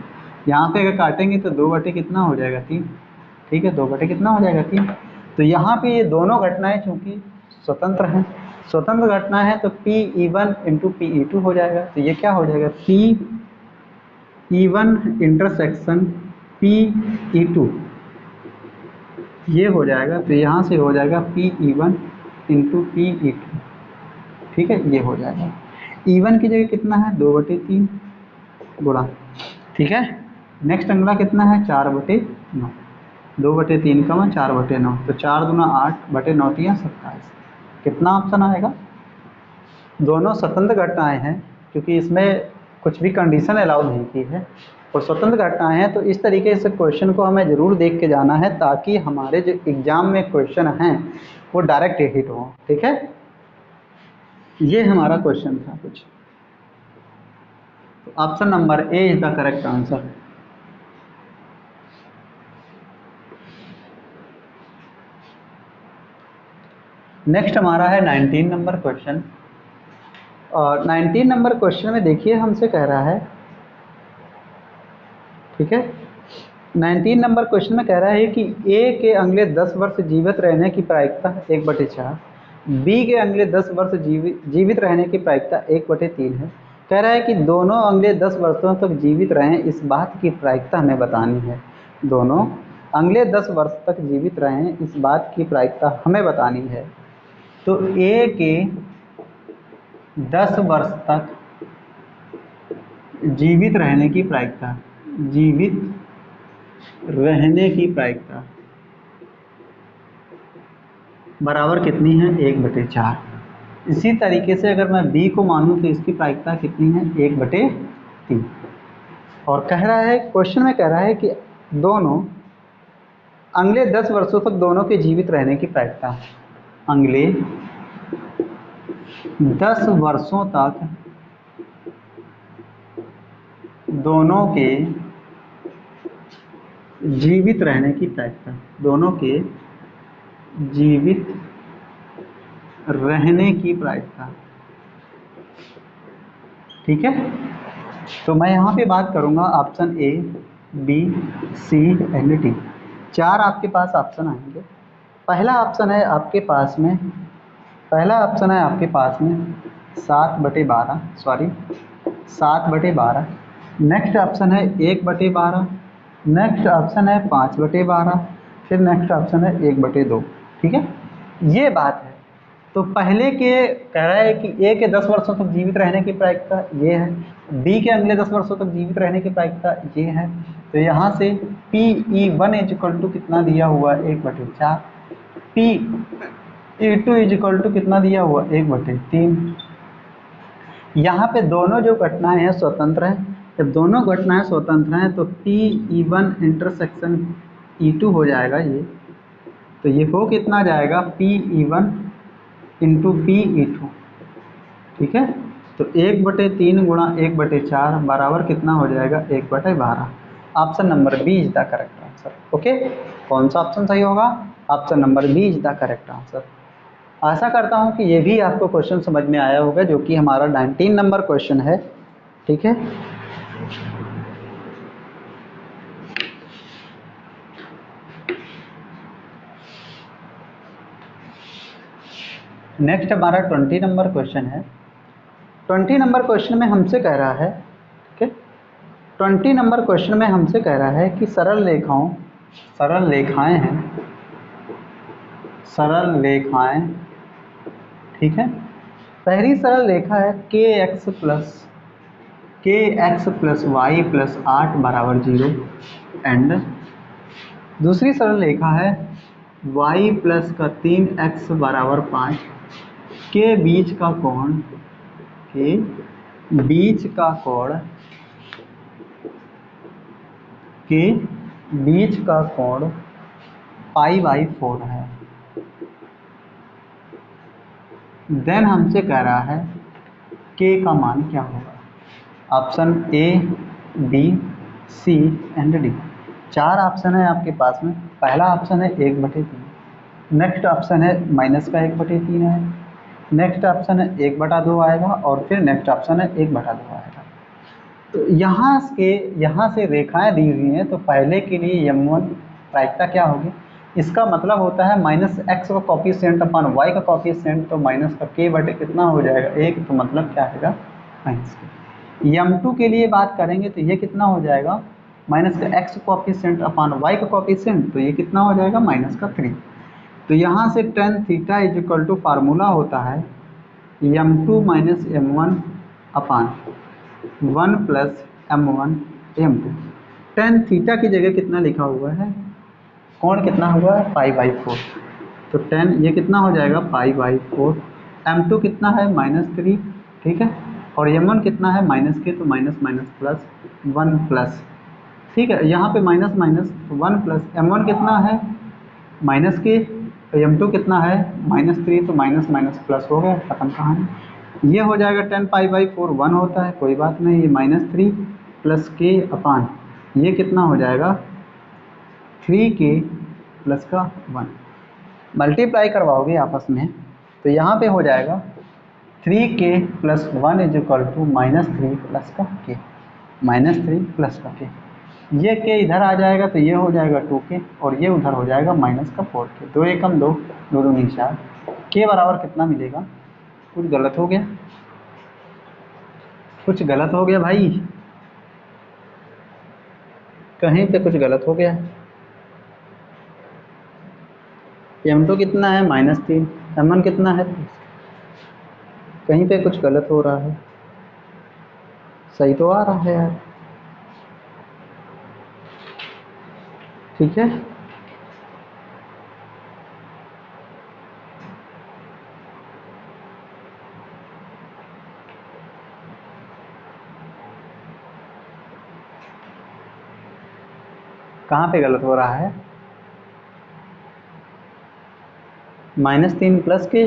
यहाँ पे अगर काटेंगे तो 2 कितना हो जाएगा 3, ठीक है, 2 कितना हो जाएगा 3। तो यहाँ पे ये दोनों घटनाएं चूँकि स्वतंत्र हैं, स्वतंत्र घटना है, तो P1 इंटू P2 हो जाएगा। तो ये क्या हो जाएगा, P1 इंटरसेक्शन P2, ये हो जाएगा। तो यहाँ से हो जाएगा P1 इंटू P2, ठीक है, ये हो जाएगा। E1 की जगह कितना है 2/3 गुणा, ठीक है। नेक्स्ट अगला कितना है 4/9, 2/3 का 4/9, तो 4 दूना 8/9 3 27। कितना ऑप्शन आएगा। दोनों स्वतंत्र घटनाएं हैं, क्योंकि इसमें कुछ भी कंडीशन अलाउ नहीं की है, और स्वतंत्र घटनाएं हैं, तो इस तरीके से क्वेश्चन को हमें ज़रूर देख के जाना है, ताकि हमारे जो एग्ज़ाम में क्वेश्चन हैं वो डायरेक्ट हिट हो, ठीक है। ये हमारा क्वेश्चन था कुछ। तो option number A is the correct answer. Next हमारा है 19 नंबर क्वेश्चन, और 19 नंबर क्वेश्चन में देखिए हमसे कह रहा है, ठीक है, 19 नंबर क्वेश्चन में कह रहा है कि ए के अगले 10 वर्ष जीवित रहने की प्रायिकता 1/4, बी के अगले 10 वर्ष जीवित रहने की प्रायिकता 1/3 है। कह रहा है कि दोनों अगले 10 वर्षों तक जीवित रहें, इस बात की प्रायिकता हमें बतानी है। दोनों अगले 10 वर्ष तक जीवित रहें, इस बात की प्रायिकता हमें बतानी है। तो ए के 10 वर्ष तक जीवित रहने की प्रायिकता, जीवित रहने की प्रायिकता बराबर कितनी है 1/4। इसी तरीके से अगर मैं बी को मानूं तो इसकी प्रायिकता कितनी है 1/3। और कह रहा है, क्वेश्चन में कह रहा है कि दोनों अगले 10 वर्षों तक दोनों के जीवित रहने की प्रायिकता, अगले 10 वर्षों तक दोनों के जीवित रहने की प्रायिकता, दोनों के जीवित रहने की प्रायिकता, ठीक है। तो मैं यहाँ पे बात करूँगा option A, B, C and D. 4 आपके पास ऑप्शन आएंगे। पहला ऑप्शन है आपके पास में, 7/12, सॉरी 7/12। नेक्स्ट ऑप्शन है 1/12, नेक्स्ट ऑप्शन है 5/12, फिर नेक्स्ट ऑप्शन है 1/2, ठीक है, ये बात है। तो पहले के कह रहा है कि ए के 10 वर्षों तक जीवित रहने की प्रायिकता ये है, बी के अगले 10 वर्षों तक जीवित रहने की प्रायिकता ये है। तो यहाँ से P1 इज इक्वल टू कितना दिया हुआ 1/4, P2 इज इक्वल टू कितना दिया हुआ 1/3। यहाँ पे दोनों जो घटनाएं हैं स्वतंत्र हैं। जब दोनों घटनाएं स्वतंत्र हैं तो P1 इंटरसेक्शन E2 हो जाएगा ये। तो ये हो कितना जाएगा P1 इंटू P2, ठीक है। तो 1/3 गुणा 1/4 बराबर कितना हो जाएगा 1/12। Option number B is the correct answer. Okay, कौन सा ऑप्शन सही होगा, option number B is the correct answer. आशा करता हूँ कि ये भी आपको क्वेश्चन समझ में आया होगा, जो कि हमारा 19 नंबर क्वेश्चन है, ठीक है। नेक्स्ट हमारा 20 नंबर क्वेश्चन है। 20 नंबर क्वेश्चन में हमसे कह रहा है, ठीक है, 20 नंबर क्वेश्चन में हमसे कह रहा है कि सरल रेखाएं, ठीक है। पहली सरल रेखा है kx प्लस वाई प्लस 8 बराबर 0 एंड दूसरी सरल रेखा है y प्लस का 3x बराबर 5 के बीच का कोण, के बीच का कोण, के बीच का कोण π/4 है। देन हमसे कह रहा है के का मान क्या होगा। Option A, B, C and D. 4 option है आपके पास में। पहला ऑप्शन है 1/3, नेक्स्ट ऑप्शन है माइनस का 1/3 है, नेक्स्ट ऑप्शन है 1/2 आएगा और फिर नेक्स्ट ऑप्शन है 1/2 आएगा। तो यहाँ से रेखाएं दी हुई हैं, तो पहले के लिए m1 प्रायिकता क्या होगी, इसका मतलब होता है माइनस एक्स का कॉफिशिएंट अपन वाई का कॉफिशिएंट, तो माइनस का के बटे कितना हो जाएगा 1, तो मतलब क्या आएगा माइनस के। m2 के लिए बात करेंगे तो ये कितना हो जाएगा, माइनस का एक्स कॉफिशिएंट अपन वाई का कॉफिशिएंट, तो ये कितना हो जाएगा माइनस का 3। तो यहाँ से tan theta is equal to formula होता है m2 minus m1 upon 1 plus m1 m2। tan theta की जगह कितना लिखा हुआ है, कोण कितना हुआ है π/4, तो tan ये कितना हो जाएगा π/4। m2 कितना है -3, ठीक है, और m1 कितना है माइनस के, तो माइनस माइनस प्लस 1 प्लस, ठीक है, यहाँ पे माइनस माइनस 1 प्लस m1 कितना है माइनस के, m2 कितना है -3, तो माइनस माइनस प्लस हो गया, खत्म कहानी। ये हो जाएगा tan π/4 1 होता है, कोई बात नहीं, ये -3 प्लस के अपान ये कितना हो जाएगा 3k प्लस का 1, मल्टीप्लाई करवाओगे आपस में तो यहाँ पे हो जाएगा 3k plus 1 is equal to -3 plus का k, -3 प्लस का k। ये k इधर आ जाएगा तो ये हो जाएगा 2k और ये उधर हो जाएगा माइनस का 4k। 2 एकम 2, 2 दूनी 4, k बराबर कितना मिलेगा, कुछ गलत हो गया, कुछ गलत हो गया भाई, कहीं पे कुछ गलत हो गया। m2 कितना है -3, m1 कितना है, कहीं पे कुछ गलत हो रहा है, सही तो आ रहा है यार, ठीक है। कहाँ पे गलत हो रहा है, -3 प्लस के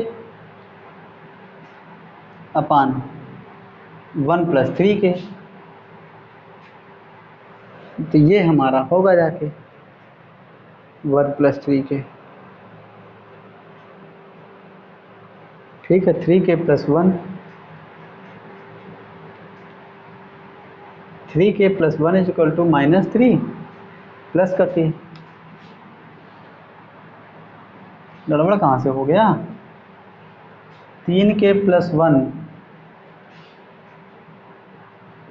अपान 1 प्लस 3k, तो ये हमारा होगा जाके 1 प्लस 3k, ठीक है, 3k plus 1, 3k plus 1 is equal to -3 plus का k। गड़बड़ कहाँ से हो गया, 3k plus 1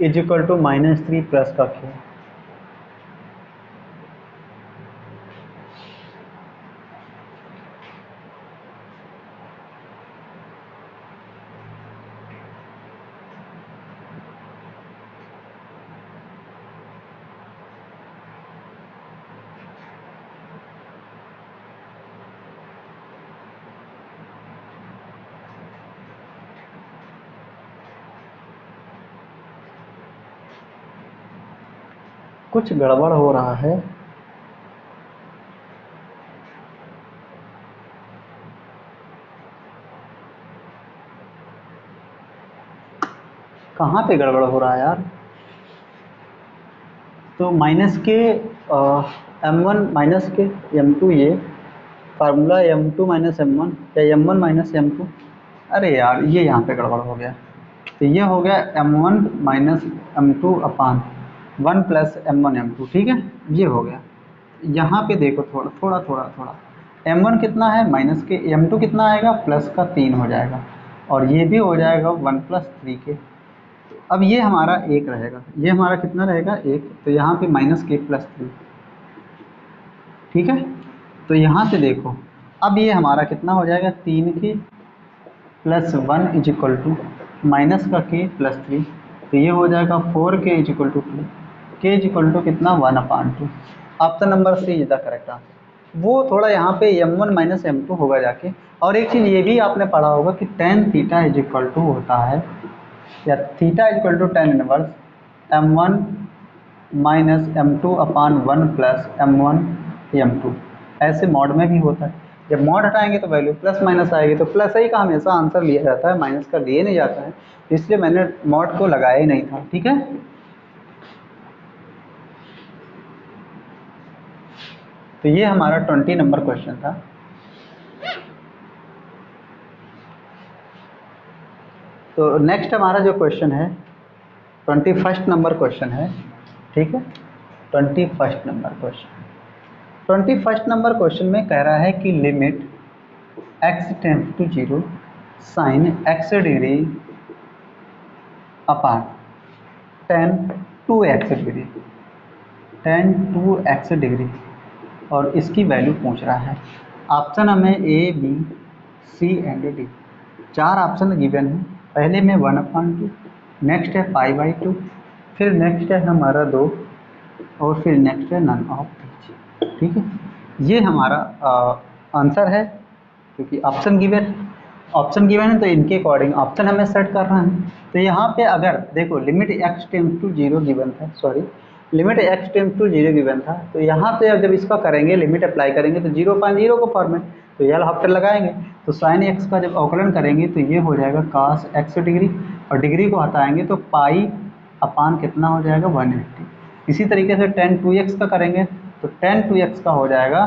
is equal to -3 plus का k। कुछ गड़बड़ हो रहा है, कहाँ पे गड़बड़ हो रहा है यार। तो माइनस के m1 माइनस के m2, ये फार्मूला m2 माइनस m1 या m1 माइनस m2, अरे यार ये यहाँ पे गड़बड़ हो गया। तो ये हो गया m1 minus m2 upon 1 plus m1 m2, ठीक है, ये हो गया। यहाँ पे देखो थोड़ा m1 कितना है माइनस के, m2 कितना आएगा प्लस का 3 हो जाएगा और ये भी हो जाएगा 1 प्लस 3k। अब ये हमारा 1 रहेगा, ये हमारा कितना रहेगा 1, तो यहाँ पे माइनस के प्लस 3, ठीक है। तो यहाँ से देखो अब ये हमारा कितना हो जाएगा 3k plus 1 is equal to minus का k प्लस 3, तो ये हो जाएगा 4k is equal to 2, k is equal to कितना 1/2। Option number C is the correct answer. वो थोड़ा यहाँ पे m1 माइनस m2 होगा जाके। और एक चीज़ ये भी आपने पढ़ा होगा कि tan theta is equal to होता है, या theta is equal to tan inverse m1 minus m2 upon 1 plus m1 m2। ऐसे मॉड में भी होता है, जब मॉड हटाएंगे तो वैल्यू प्लस माइनस आएगी, तो प्लस ही का हमेशा आंसर लिया जाता है, माइनस का लिए नहीं जाता है, इसलिए मैंने मॉड को लगाया ही नहीं था। ठीक है, तो ये हमारा 20 नंबर क्वेश्चन था। तो नेक्स्ट हमारा जो क्वेश्चन है 21 नंबर क्वेश्चन है। ठीक है, 21 नंबर क्वेश्चन, 21 नंबर क्वेश्चन में कह रहा है कि limit x tends to 0 sine x degree upon tan 2x degree, tan 2x degree, और इसकी वैल्यू पूछ रहा है। ऑप्शन हमें A, B, C and D, 4 option given है। पहले में 1/2, नेक्स्ट है π/2, फिर नेक्स्ट है हमारा 2, और फिर नेक्स्ट है नन ऑफ दीज। ठीक है, ये हमारा आंसर है, क्योंकि ऑप्शन गिवन है तो इनके अकॉर्डिंग ऑप्शन हमें सेट करना है। तो यहाँ पे अगर देखो limit x tends to 0 given था, limit x tends to 0 given था, तो यहाँ पे जब इसका करेंगे लिमिट अप्लाई करेंगे तो 0/0 को फॉर्म है, तो एल हॉफ्टर लगाएंगे, तो साइन x का जब अवकलन करेंगे तो ये हो जाएगा cos x डिग्री, और डिग्री को हटाएंगे तो पाई अपान कितना हो जाएगा 180। इसी तरीके से tan 2x का करेंगे तो tan 2x का हो जाएगा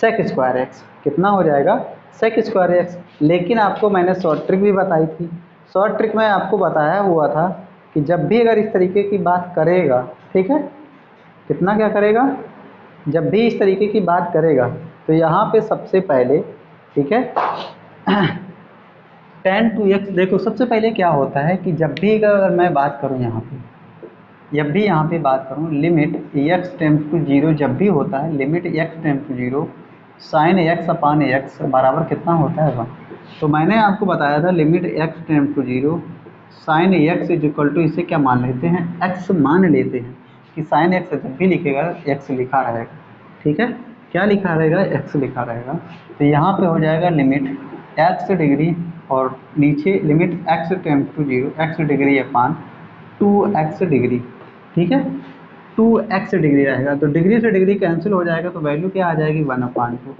sec स्क्वायर x, कितना हो जाएगा sec स्क्वायर x। लेकिन आपको मैंने शॉर्ट ट्रिक भी बताई थी, शॉर्ट ट्रिक में आपको बताया हुआ था कि जब भी अगर इस तरीके की बात करेगा, ठीक है, कितना क्या करेगा, जब भी इस तरीके की बात करेगा तो यहाँ पे सबसे पहले, ठीक है, tan 2x, देखो सबसे पहले क्या होता है कि जब भी अगर मैं बात करूँ यहाँ पे, जब भी यहाँ पे बात करूँ लिमिट x टेंड्स टू 0 जब भी होता है, limit x tends to 0 sine x upon x बराबर कितना होता है 1। तो मैंने आपको बताया था limit x tends to 0 sine x is equal to, इसे क्या मान लेते हैं, x मान लेते हैं कि साइन x जब भी लिखेगा x लिखा रहेगा। ठीक है, क्या लिखा रहेगा, x लिखा रहेगा। तो यहाँ पे हो जाएगा लिमिट x डिग्री, और नीचे limit x tends to 0 x degree upon 2x degree. ठीक है, 2x डिग्री रहेगा, तो डिग्री से डिग्री कैंसिल हो जाएगा, तो वैल्यू क्या आ जाएगी 1/2,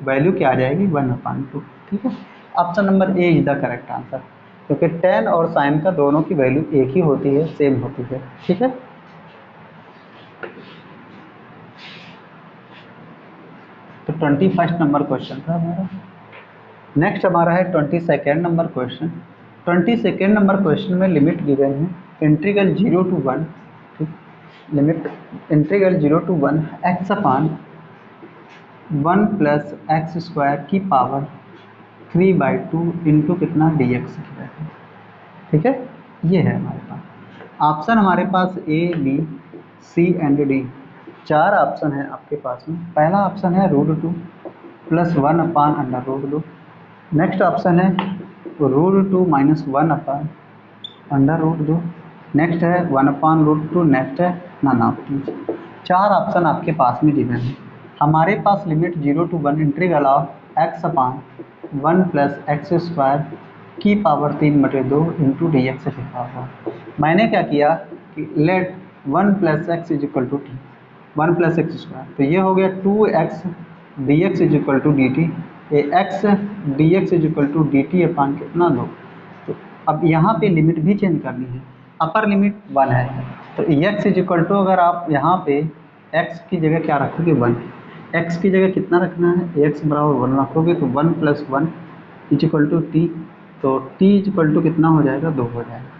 वैल्यू क्या आ जाएगी 1/2। ठीक है, option number A is the correct answer, क्योंकि tan और sin का दोनों की वैल्यू एक ही होती है, सेम होती है। ठीक है, तो 21 नंबर क्वेश्चन था हमारा। नेक्स्ट हमारा है 22 नंबर क्वेश्चन। 22 नंबर क्वेश्चन में लिमिट गिवन है integral 0 to 1, limit integral 0 to 1 x upon 1 plus x square की पावर 3/2 इंटू कितना dx की वैल्यू। ठीक है, ये है हमारे पास ऑप्शन, हमारे पास A, B, C and D, 4 option है आपके पास में। पहला ऑप्शन है √2 प्लस 1 अपान √2, नेक्स्ट ऑप्शन है √2 माइनस 1 अपान √2, नेक्स्ट है 1/√2, नेक्स्ट है नन ऑफ दीज। 4 ऑप्शन आपके पास में गिवन है। हमारे पास limit 0 to 1 integral of x upon 1 plus x square की पावर 3/2 इंटू dx लिखा हुआ। मैंने क्या किया कि let 1 plus x is equal to T, 1 plus x square, तो ये हो गया 2x dx is equal to D T, x dx is equal to D T upon कितना 2। तो अब यहाँ पे लिमिट भी चेंज करनी है, अपर लिमिट 1 है, तो x इज इक्वल टू, अगर आप यहाँ पे x की जगह क्या रखोगे 1, x की जगह कितना रखना है, x बराबर 1 रखोगे तो 1 plus 1 is equal to t, तो t इज इक्वल टू कितना हो जाएगा 2 हो जाएगा।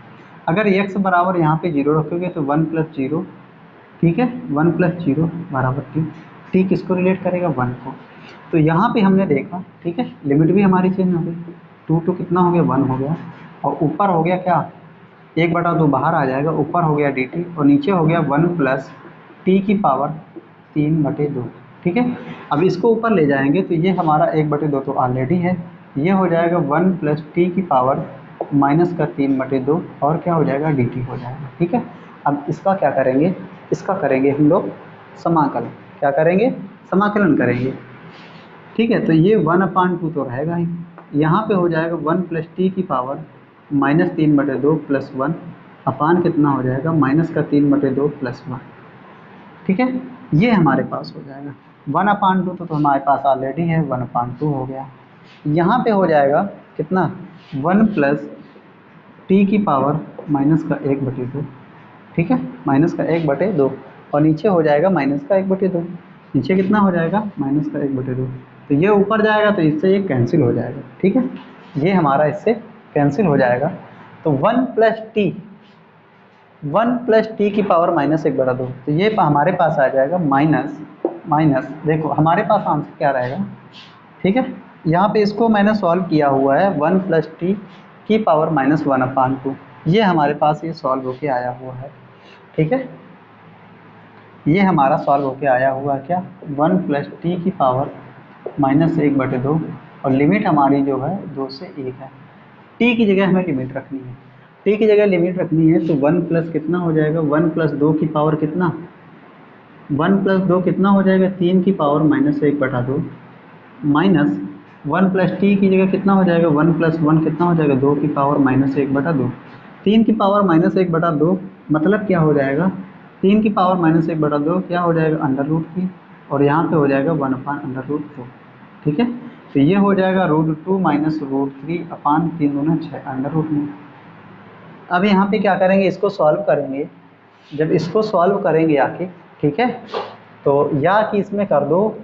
अगर x बराबर यहाँ पे 0 रखोगे तो 1 प्लस 0, ठीक है, 1 प्लस 0 बराबर t, t किसको रिलेट करेगा 1 को। तो यहाँ पे हमने देखा, ठीक है, लिमिट भी हमारी चेंज हो गई, 2 to कितना हो गया 1 हो गया, और ऊपर हो गया क्या 1/2 बाहर आ जाएगा, ऊपर हो गया dt, और नीचे हो गया 1 प्लस t की पावर 3/2। ठीक है, अब इसको ऊपर ले जाएंगे तो ये हमारा 1/2 तो ऑलरेडी है, ये हो जाएगा 1 प्लस t की पावर माइनस का 3/2, और क्या हो जाएगा dt हो जाएगा। ठीक है, अब इसका क्या करेंगे, इसका करेंगे हम लोग समाकलन, क्या करेंगे समाकलन करेंगे, ठीक है। तो ये 1/2 तो रहेगा ही, यहाँ पे हो जाएगा 1 प्लस टी की पावर -3/2 प्लस 1 अपान कितना हो जाएगा -3/2 प्लस 1, ठीक है। ये हमारे पास हो जाएगा 1/2 तो हमारे पास ऑलरेडी है 1/2 हो गया। यहाँ पे हो जाएगा कितना 1 प्लस टी की पावर -1/2, ठीक है, -1/2 और नीचे हो जाएगा -1/2, नीचे कितना हो जाएगा -1/2। तो ये ऊपर जाएगा तो इससे ये कैंसिल हो जाएगा, ठीक है, ये हमारा इससे कैंसिल हो जाएगा। तो 1 प्लस टी की पावर -1/2, तो ये हमारे पास आ जाएगा माइनस देखो हमारे पास आंसर क्या रहेगा, ठीक है। यहाँ पे इसको मैंने सॉल्व किया हुआ है 1 प्लस टी की पावर -1/2, ये हमारे पास ये सॉल्व होके आया हुआ है, ठीक है। ये हमारा सॉल्व होके आया हुआ क्या 1 प्लस टी की पावर -1/2 और लिमिट हमारी जो है 2 से 1 है। टी की जगह हमें लिमिट रखनी है, टी की जगह लिमिट रखनी है तो 1 प्लस कितना हो जाएगा 1 प्लस 2 की पावर कितना 1 प्लस 2 कितना हो जाएगा 3 की पावर -1/2 माइनस 1 प्लस टी की जगह कितना हो जाएगा 1 प्लस 1 कितना हो जाएगा 2 की पावर -1/2, 3 की पावर -1/2 मतलब क्या हो जाएगा 3 की पावर -1/2 क्या हो जाएगा √3 और यहाँ पे हो जाएगा 1/√2, ठीक है। तो ये हो जाएगा √2 माइनस √3 अपान 3 दूना 6 √9। अब यहाँ पे क्या करेंगे इसको सॉल्व करेंगे, जब इसको सॉल्व करेंगे आके, ठीक है, तो या कि इसमें कर दो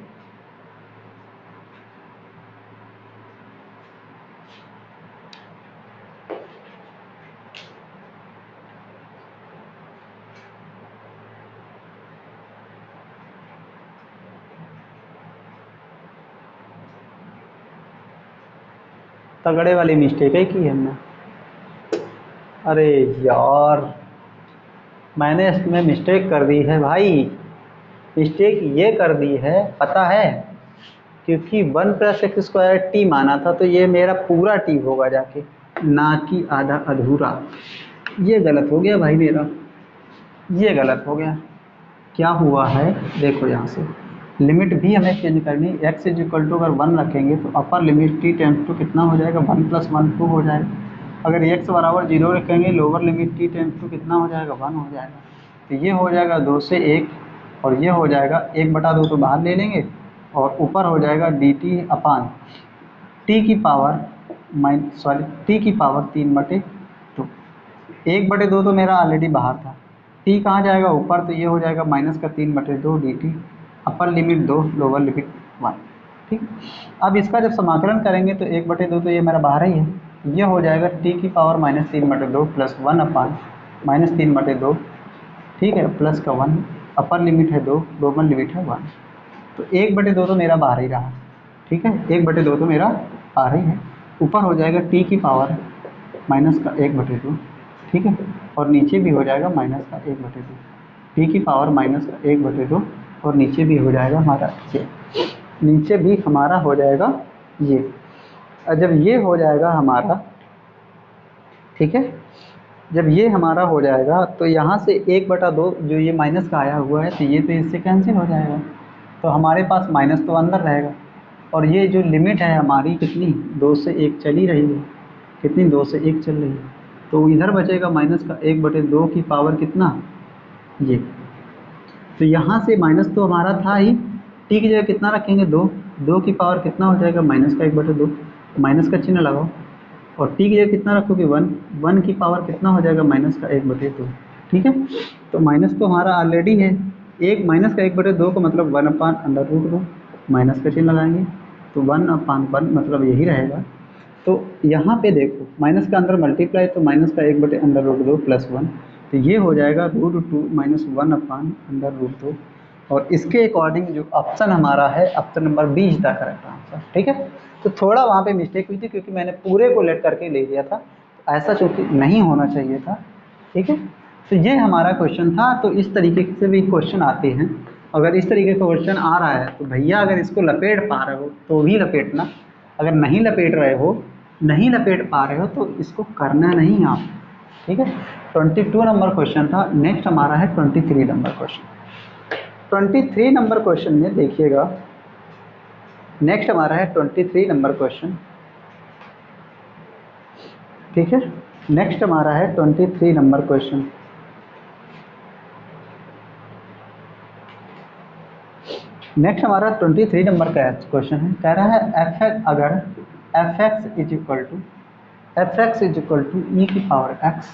तगड़े वाली मिस्टेक है की हमने, अरे यार मैंने इसमें मिस्टेक कर दी है भाई, मिस्टेक ये कर दी है पता है, क्योंकि 1 प्लस एक्स स्क्वायर टी माना था तो ये मेरा पूरा टी होगा जाके, ना कि आधा अधूरा। ये गलत हो गया भाई मेरा, ये गलत हो गया। क्या हुआ है देखो यहाँ से लिमिट भी हमें चेंज करनी, x = अगर 1 रखेंगे तो upper limit t tends to कितना हो जाएगा 1 + 1 2 हो जाएगा, अगर x = 0 रखेंगे lower limit t tends to कितना हो जाएगा 1 हो जाएगा। तो ये हो जाएगा 2 से 1 और ये हो जाएगा 1/2 तो बाहर ले लेंगे और ऊपर हो जाएगा dt अपान t की पावर t की पावर 3/2, 1/2 तो मेरा ऑलरेडी बाहर था, t कहाँ जाएगा ऊपर, तो ये हो जाएगा -3/2 dt upper limit 2 lower limit 1, ठीक। अब इसका जब समाकलन करेंगे तो 1/2 तो ये मेरा बाहर ही है, ये हो जाएगा t की पावर -3/2 प्लस 1 अपान -3/2, ठीक है, प्लस का 1 अपर लिमिट है 2 लोअर लिमिट है 1, तो 1/2 तो मेरा बाहर ही रहा, ठीक है, 1/2 तो मेरा बाहर ही है। ऊपर हो जाएगा t की पावर -1/2, ठीक है, और नीचे भी हो जाएगा -1/2, t की पावर -1/2 और नीचे भी हो जाएगा हमारा ये, नीचे भी हमारा हो जाएगा ये। और जब ये हो जाएगा हमारा, ठीक है, जब ये हमारा हो जाएगा तो यहाँ से 1/2 जो ये माइनस का आया हुआ है तो ये तो इससे कैंसिल हो जाएगा, तो हमारे पास माइनस तो अंदर रहेगा और ये जो लिमिट है हमारी कितनी 2 से 1 चली रही है, कितनी 2 से 1 चल रही है, तो इधर बचेगा -1/2 की पावर कितना ये, तो यहाँ से माइनस तो हमारा था ही, टी की जगह कितना रखेंगे 2, 2 की पावर कितना हो जाएगा -1/2, माइनस का चिन्ह लगाओ और टी की जगह कितना रखोगे 1, 1 की पावर कितना हो जाएगा -1/2, ठीक है। तो माइनस तो हमारा ऑलरेडी है, एक -1/2 का मतलब 1/√2, माइनस का चिन्ह लगाएंगे तो 1/1 मतलब यही रहेगा। तो यहाँ पे देखो माइनस का अंदर मल्टीप्लाई तो -1/√2 प्लस 1, तो ये हो जाएगा √2 - 1/√2 और इसके अकॉर्डिंग जो ऑप्शन हमारा है option number 20 the correct answer, ठीक है। तो थोड़ा वहाँ पे मिस्टेक हुई थी क्योंकि मैंने पूरे को लेट करके ले लिया था, ऐसा चूँकि नहीं होना चाहिए था, ठीक है। तो ये हमारा क्वेश्चन था, तो इस तरीके से भी क्वेश्चन आते हैं, अगर इस तरीके का क्वेश्चन आ रहा है तो भैया अगर इसको लपेट पा रहे हो तो भी लपेटना, अगर नहीं लपेट रहे हो नहीं लपेट पा रहे हो तो इसको करना नहीं आप, ठीक है। 22 नंबर क्वेश्चन था, नेक्स्ट हमारा है 23 नंबर क्वेश्चन। 23 नंबर क्वेश्चन में देखिएगा, नेक्स्ट हमारा है 23 नंबर क्वेश्चन। ठीक है, नेक्स्ट हमारा है 23 नंबर क्वेश्चन। नेक्स्ट हमारा 23 नंबर का क्वेश्चन है, कह रहा है एफ एक्स, अगर F x is equal to e की power x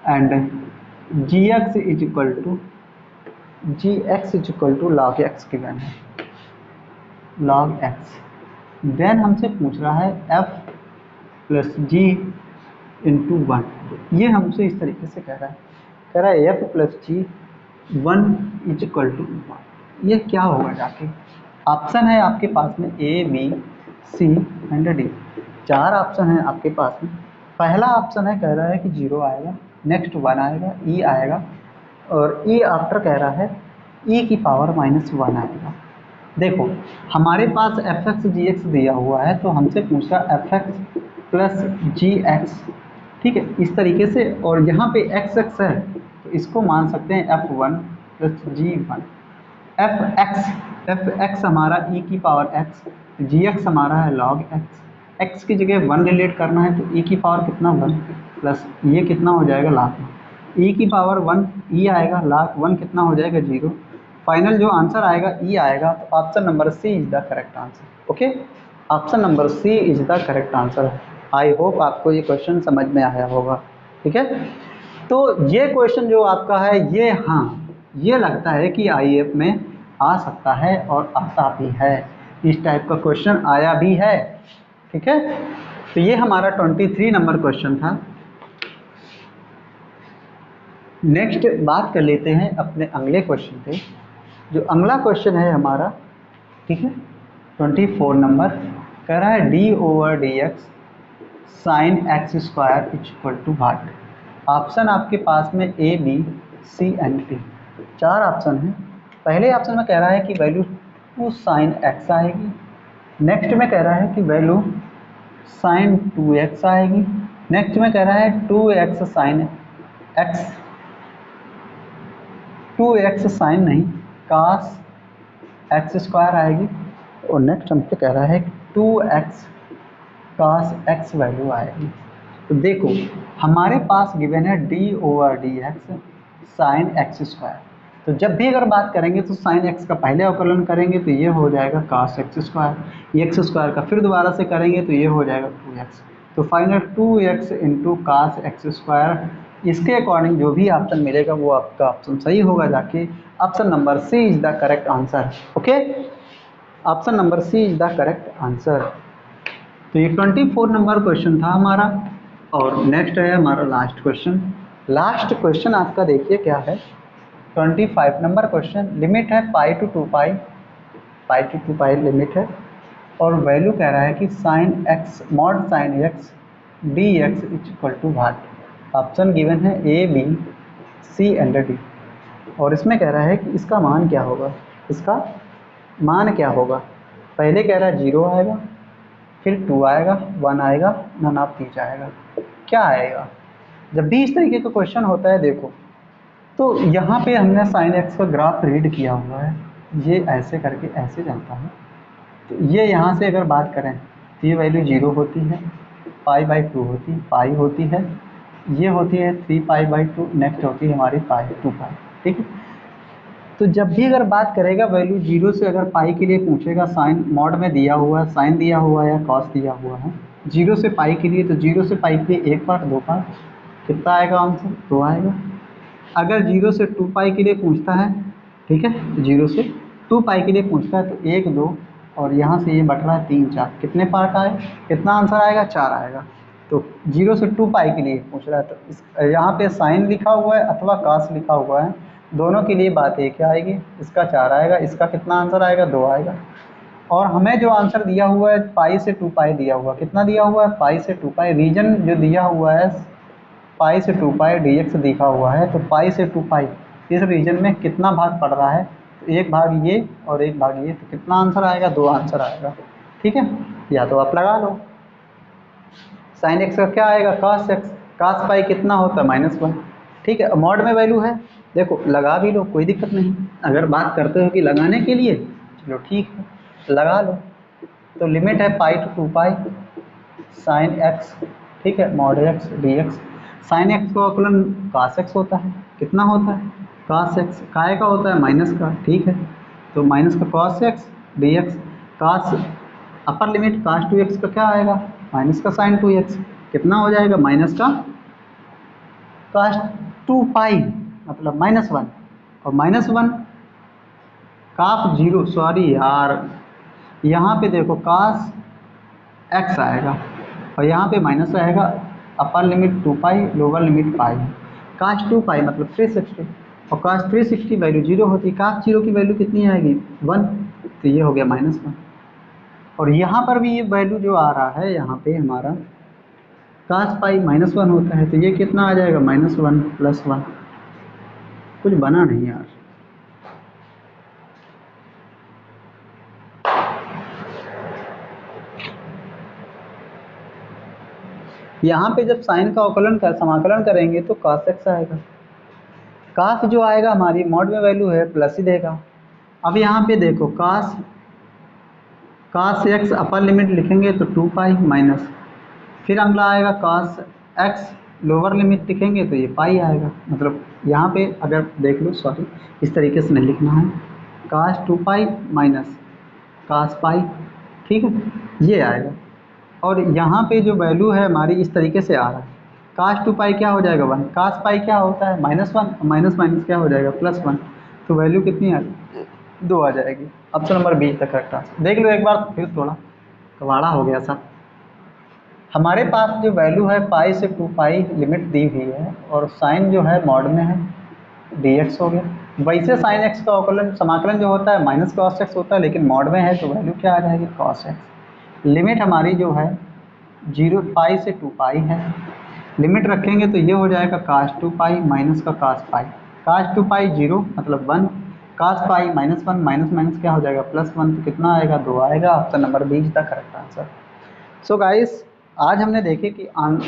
and G x is equal to log x given है, लॉग एक्स। देन हमसे पूछ रहा है एफ प्लस जी इंटू 1। ये हमसे इस तरीके से कह रहा है f plus g 1 is equal to 1। ये क्या होगा जाके? ऑप्शन है आपके पास में A B C and D, 4 option है आपके पास में। पहला ऑप्शन है, कह रहा है कि 0 आएगा, नेक्स्ट 1 आएगा, ई आएगा, और ई आफ्टर कह रहा है ई की पावर -1 आएगा। देखो हमारे पास एफ एक्स जी एक्स दिया हुआ है, तो हमसे पूछा एफ एक्स प्लस जी एक्स। ठीक है, इस तरीके से, और यहाँ पे एक्स एक्स है तो इसको मान सकते हैं f1 plus g1। F x हमारा e की पावर x, जी एक्स हमारा है log x। x की जगह 1 रिलेट करना है तो e की पावर कितना 1 प्लस ये कितना हो जाएगा log 1, e की पावर 1 e आएगा, log 1 कितना हो जाएगा 0। फाइनल जो आंसर आएगा e आएगा। तो option number C is the correct answer. Okay, option number C is the correct answer. I hope आपको ये क्वेश्चन समझ में आया होगा। ठीक है, तो ये क्वेश्चन जो आपका है ये, हाँ ये लगता है कि आईएएफ में आ सकता है और आता भी है, इस टाइप का क्वेश्चन आया भी है। ठीक है, तो ये हमारा 23 नंबर क्वेश्चन था। नेक्स्ट बात कर लेते हैं अपने अगले क्वेश्चन पे। जो अगला क्वेश्चन है हमारा, ठीक है, 24 नंबर, कह रहा है d over d x sine x square is equal to what. Option आपके पास में A B C and D, 4 option है। पहले ऑप्शन में कह रहा है कि वैल्यू 2 साइन एक्स आएगी, नेक्स्ट में कह रहा है कि वैल्यू साइन 2x आएगी, नेक्स्ट में कह रहा है 2x sine x, 2x sign नहीं कास एक्स स्क्वायर आएगी, और नेक्स्ट हमसे कह रहा है 2x कास एक्स वैल्यू आएगी। तो देखो हमारे पास गिवन है d over d x sine x square, तो जब भी अगर बात करेंगे तो साइन एक्स का पहले अवकलन करेंगे तो ये हो जाएगा कास एक्स स्क्वायर, ये एक्स स्क्वायर का फिर दोबारा से करेंगे तो ये हो जाएगा 2x। तो final 2x into cos x square, इसके अकॉर्डिंग जो भी ऑप्शन मिलेगा वो आपका ऑप्शन सही होगा जाके। Option number C is the correct answer. Okay, option number C is the correct answer. तो ये 24 नंबर क्वेश्चन था हमारा, और नेक्स्ट है हमारा लास्ट क्वेश्चन। लास्ट क्वेश्चन आपका देखिए क्या है, 25 नंबर क्वेश्चन। लिमिट है पाई टू 2 पाई लिमिट है, और वैल्यू कह रहा है कि sine x mod sine x D x is equal to what. Option given है A B C and D, और इसमें कह रहा है कि इसका मान क्या होगा, इसका मान क्या होगा। पहले कह रहा है 0 आएगा, फिर 2 आएगा, 1 आएगा, नन ऑफ दीज आएगा। क्या आएगा जब भी इस तरीके का क्वेश्चन होता है? देखो तो यहाँ पे हमने साइन एक्स का ग्राफ रीड किया हुआ है, ये ऐसे करके ऐसे चलता है। तो ये यहाँ से अगर बात करें तो ये वैल्यू 0 होती है, पाई/2 होती है, पाई होती है, ये होती है 3 पाई/2, नेक्स्ट होती है हमारी पाई 2 पाई। ठीक है, तो जब भी अगर बात करेगा वैल्यू 0 से अगर पाई के लिए पूछेगा, साइन मॉड में दिया हुआ है, साइन दिया हुआ है या कॉस दिया हुआ है, 0 से पाई के लिए, तो 0 से पाई के लिए 1 पार्ट 2 पार्ट, कितना आएगा आंसर? 2 आएगा। अगर 0 से 2 पाई के लिए पूछता है, ठीक है, 0 से 2 पाई के लिए पूछता है तो 1 2 और यहाँ से ये बट रहा है 3 4, कितने पार्ट आए, कितना आंसर आएगा? 4 आएगा। तो 0 से 2 पाई के लिए पूछ रहा है, तो इस यहाँ पे साइन लिखा हुआ है अथवा कास लिखा हुआ है, दोनों के लिए बात एक आएगी। इसका 4 आएगा, इसका कितना आंसर आएगा? 2 आएगा। और हमें जो आंसर दिया हुआ है पाई से 2 पाई दिया हुआ, कितना दिया हुआ है? पाई से 2 पाई। रीजन जो दिया हुआ है पाई से 2 पाई dx दिखा हुआ है, तो पाई से 2 पाई इस रीजन में कितना भाग पड़ रहा है? तो 1 भाग ये और 1 भाग ये, तो कितना आंसर आएगा? 2 आंसर आएगा। ठीक है, या तो आप लगा लो। साइन एक्स का क्या आएगा? कास एक्स, कास पाई कितना होता है? -1। ठीक है, मॉड में वैल्यू है, देखो लगा भी लो, कोई दिक्कत नहीं। अगर बात करते हो कि लगाने के लिए, चलो ठीक है लगा लो। तो लिमिट है पाई टू 2 पाई साइन एक्स, ठीक है, mod x D x. Sine x का अवकलन कास एक्स होता है, कितना होता है कास एक्स, काय का होता है माइनस का, ठीक है। तो माइनस का कॉस एक्स डी एक्स, कास अपर लिमिट कास 2x का क्या आएगा माइनस का साइन 2x, कितना हो जाएगा माइनस का कास 2 पाई मतलब -1, और -1 काफ 0, सॉरी यार यहाँ पे देखो कास x आएगा और यहाँ पे माइनस रहेगा, अपर लिमिट 2 पाई लोअर लिमिट पाई, कास 2 पाई मतलब 360, और कास 360 वैल्यू 0 होती है, कास 0 की वैल्यू कितनी आएगी 1, तो ये हो गया -1। और यहाँ पर भी ये वैल्यू जो आ रहा है यहाँ पे हमारा कास पाई -1 होता है, तो ये कितना आ जाएगा -1 + 1, कुछ बना नहीं यार। यहाँ पे जब साइन का अवकलन का समाकलन करेंगे तो कास एक्स आएगा, कास जो आएगा हमारी मॉड में वैल्यू है प्लस ही देगा। अब यहाँ पे देखो कास एक्स अपर लिमिट लिखेंगे तो 2 पाई माइनस, फिर अगला आएगा कास एक्स लोअर लिमिट लिखेंगे तो ये पाई आएगा, मतलब यहाँ पे अगर देख लो, सॉरी इस तरीके से नहीं लिखना है, कास 2 पाई माइनस कास पाई, ठीक है ये आएगा। और यहाँ पे जो वैल्यू है हमारी इस तरीके से आ रहा है, कास 2 पाई क्या हो जाएगा 1, कास पाई क्या होता है -1, माइनस माइनस क्या हो जाएगा +1, तो वैल्यू कितनी आ 2 आ जाएगी। ऑप्शन नंबर 20 तक करेक्ट आंसर। देख लो एक बार फिर, थोड़ा कबाड़ा हो गया सब। हमारे पास जो वैल्यू है पाई से 2 पाई लिमिट दी हुई है, और साइन जो है मॉड में है dx हो गया। वैसे साइन एक्स का अवकलन समाकलन जो होता है माइनस कॉस एक्स होता है, लेकिन मॉड में है तो वैल्यू क्या आ जाएगी कॉस एक्स। लिमिट हमारी जो है 0 पाई से 2 पाई है, लिमिट रखेंगे तो ये हो जाएगा कास 2 पाई माइनस का कास पाई, कास 2 पाई 0 मतलब 1, कास पाई -1 माइनस माइनस क्या हो जाएगा +1, तो कितना आएगा 2 आएगा। ऑप्शन नंबर 20 का करेक्ट आंसर। सो गाइस आज हमने देखे कि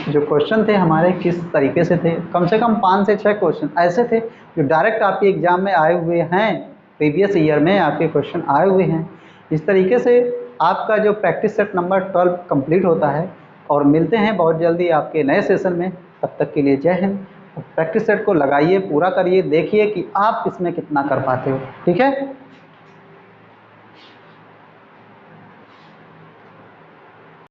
जो क्वेश्चन थे हमारे किस तरीके से थे, कम से कम 5 से 6 क्वेश्चन ऐसे थे जो डायरेक्ट आपके एग्जाम में आए हुए हैं, प्रीवियस ईयर में आपके क्वेश्चन आए हुए हैं। इस तरीके से आपका जो प्रैक्टिस सेट नंबर 12 कंप्लीट होता है, और मिलते हैं बहुत जल्दी आपके नए सेशन में। तब तक के लिए जय हिंद। प्रैक्टिस सेट को लगाइए, पूरा करिए, देखिए कि आप इसमें कितना कर पाते हो, ठीक है।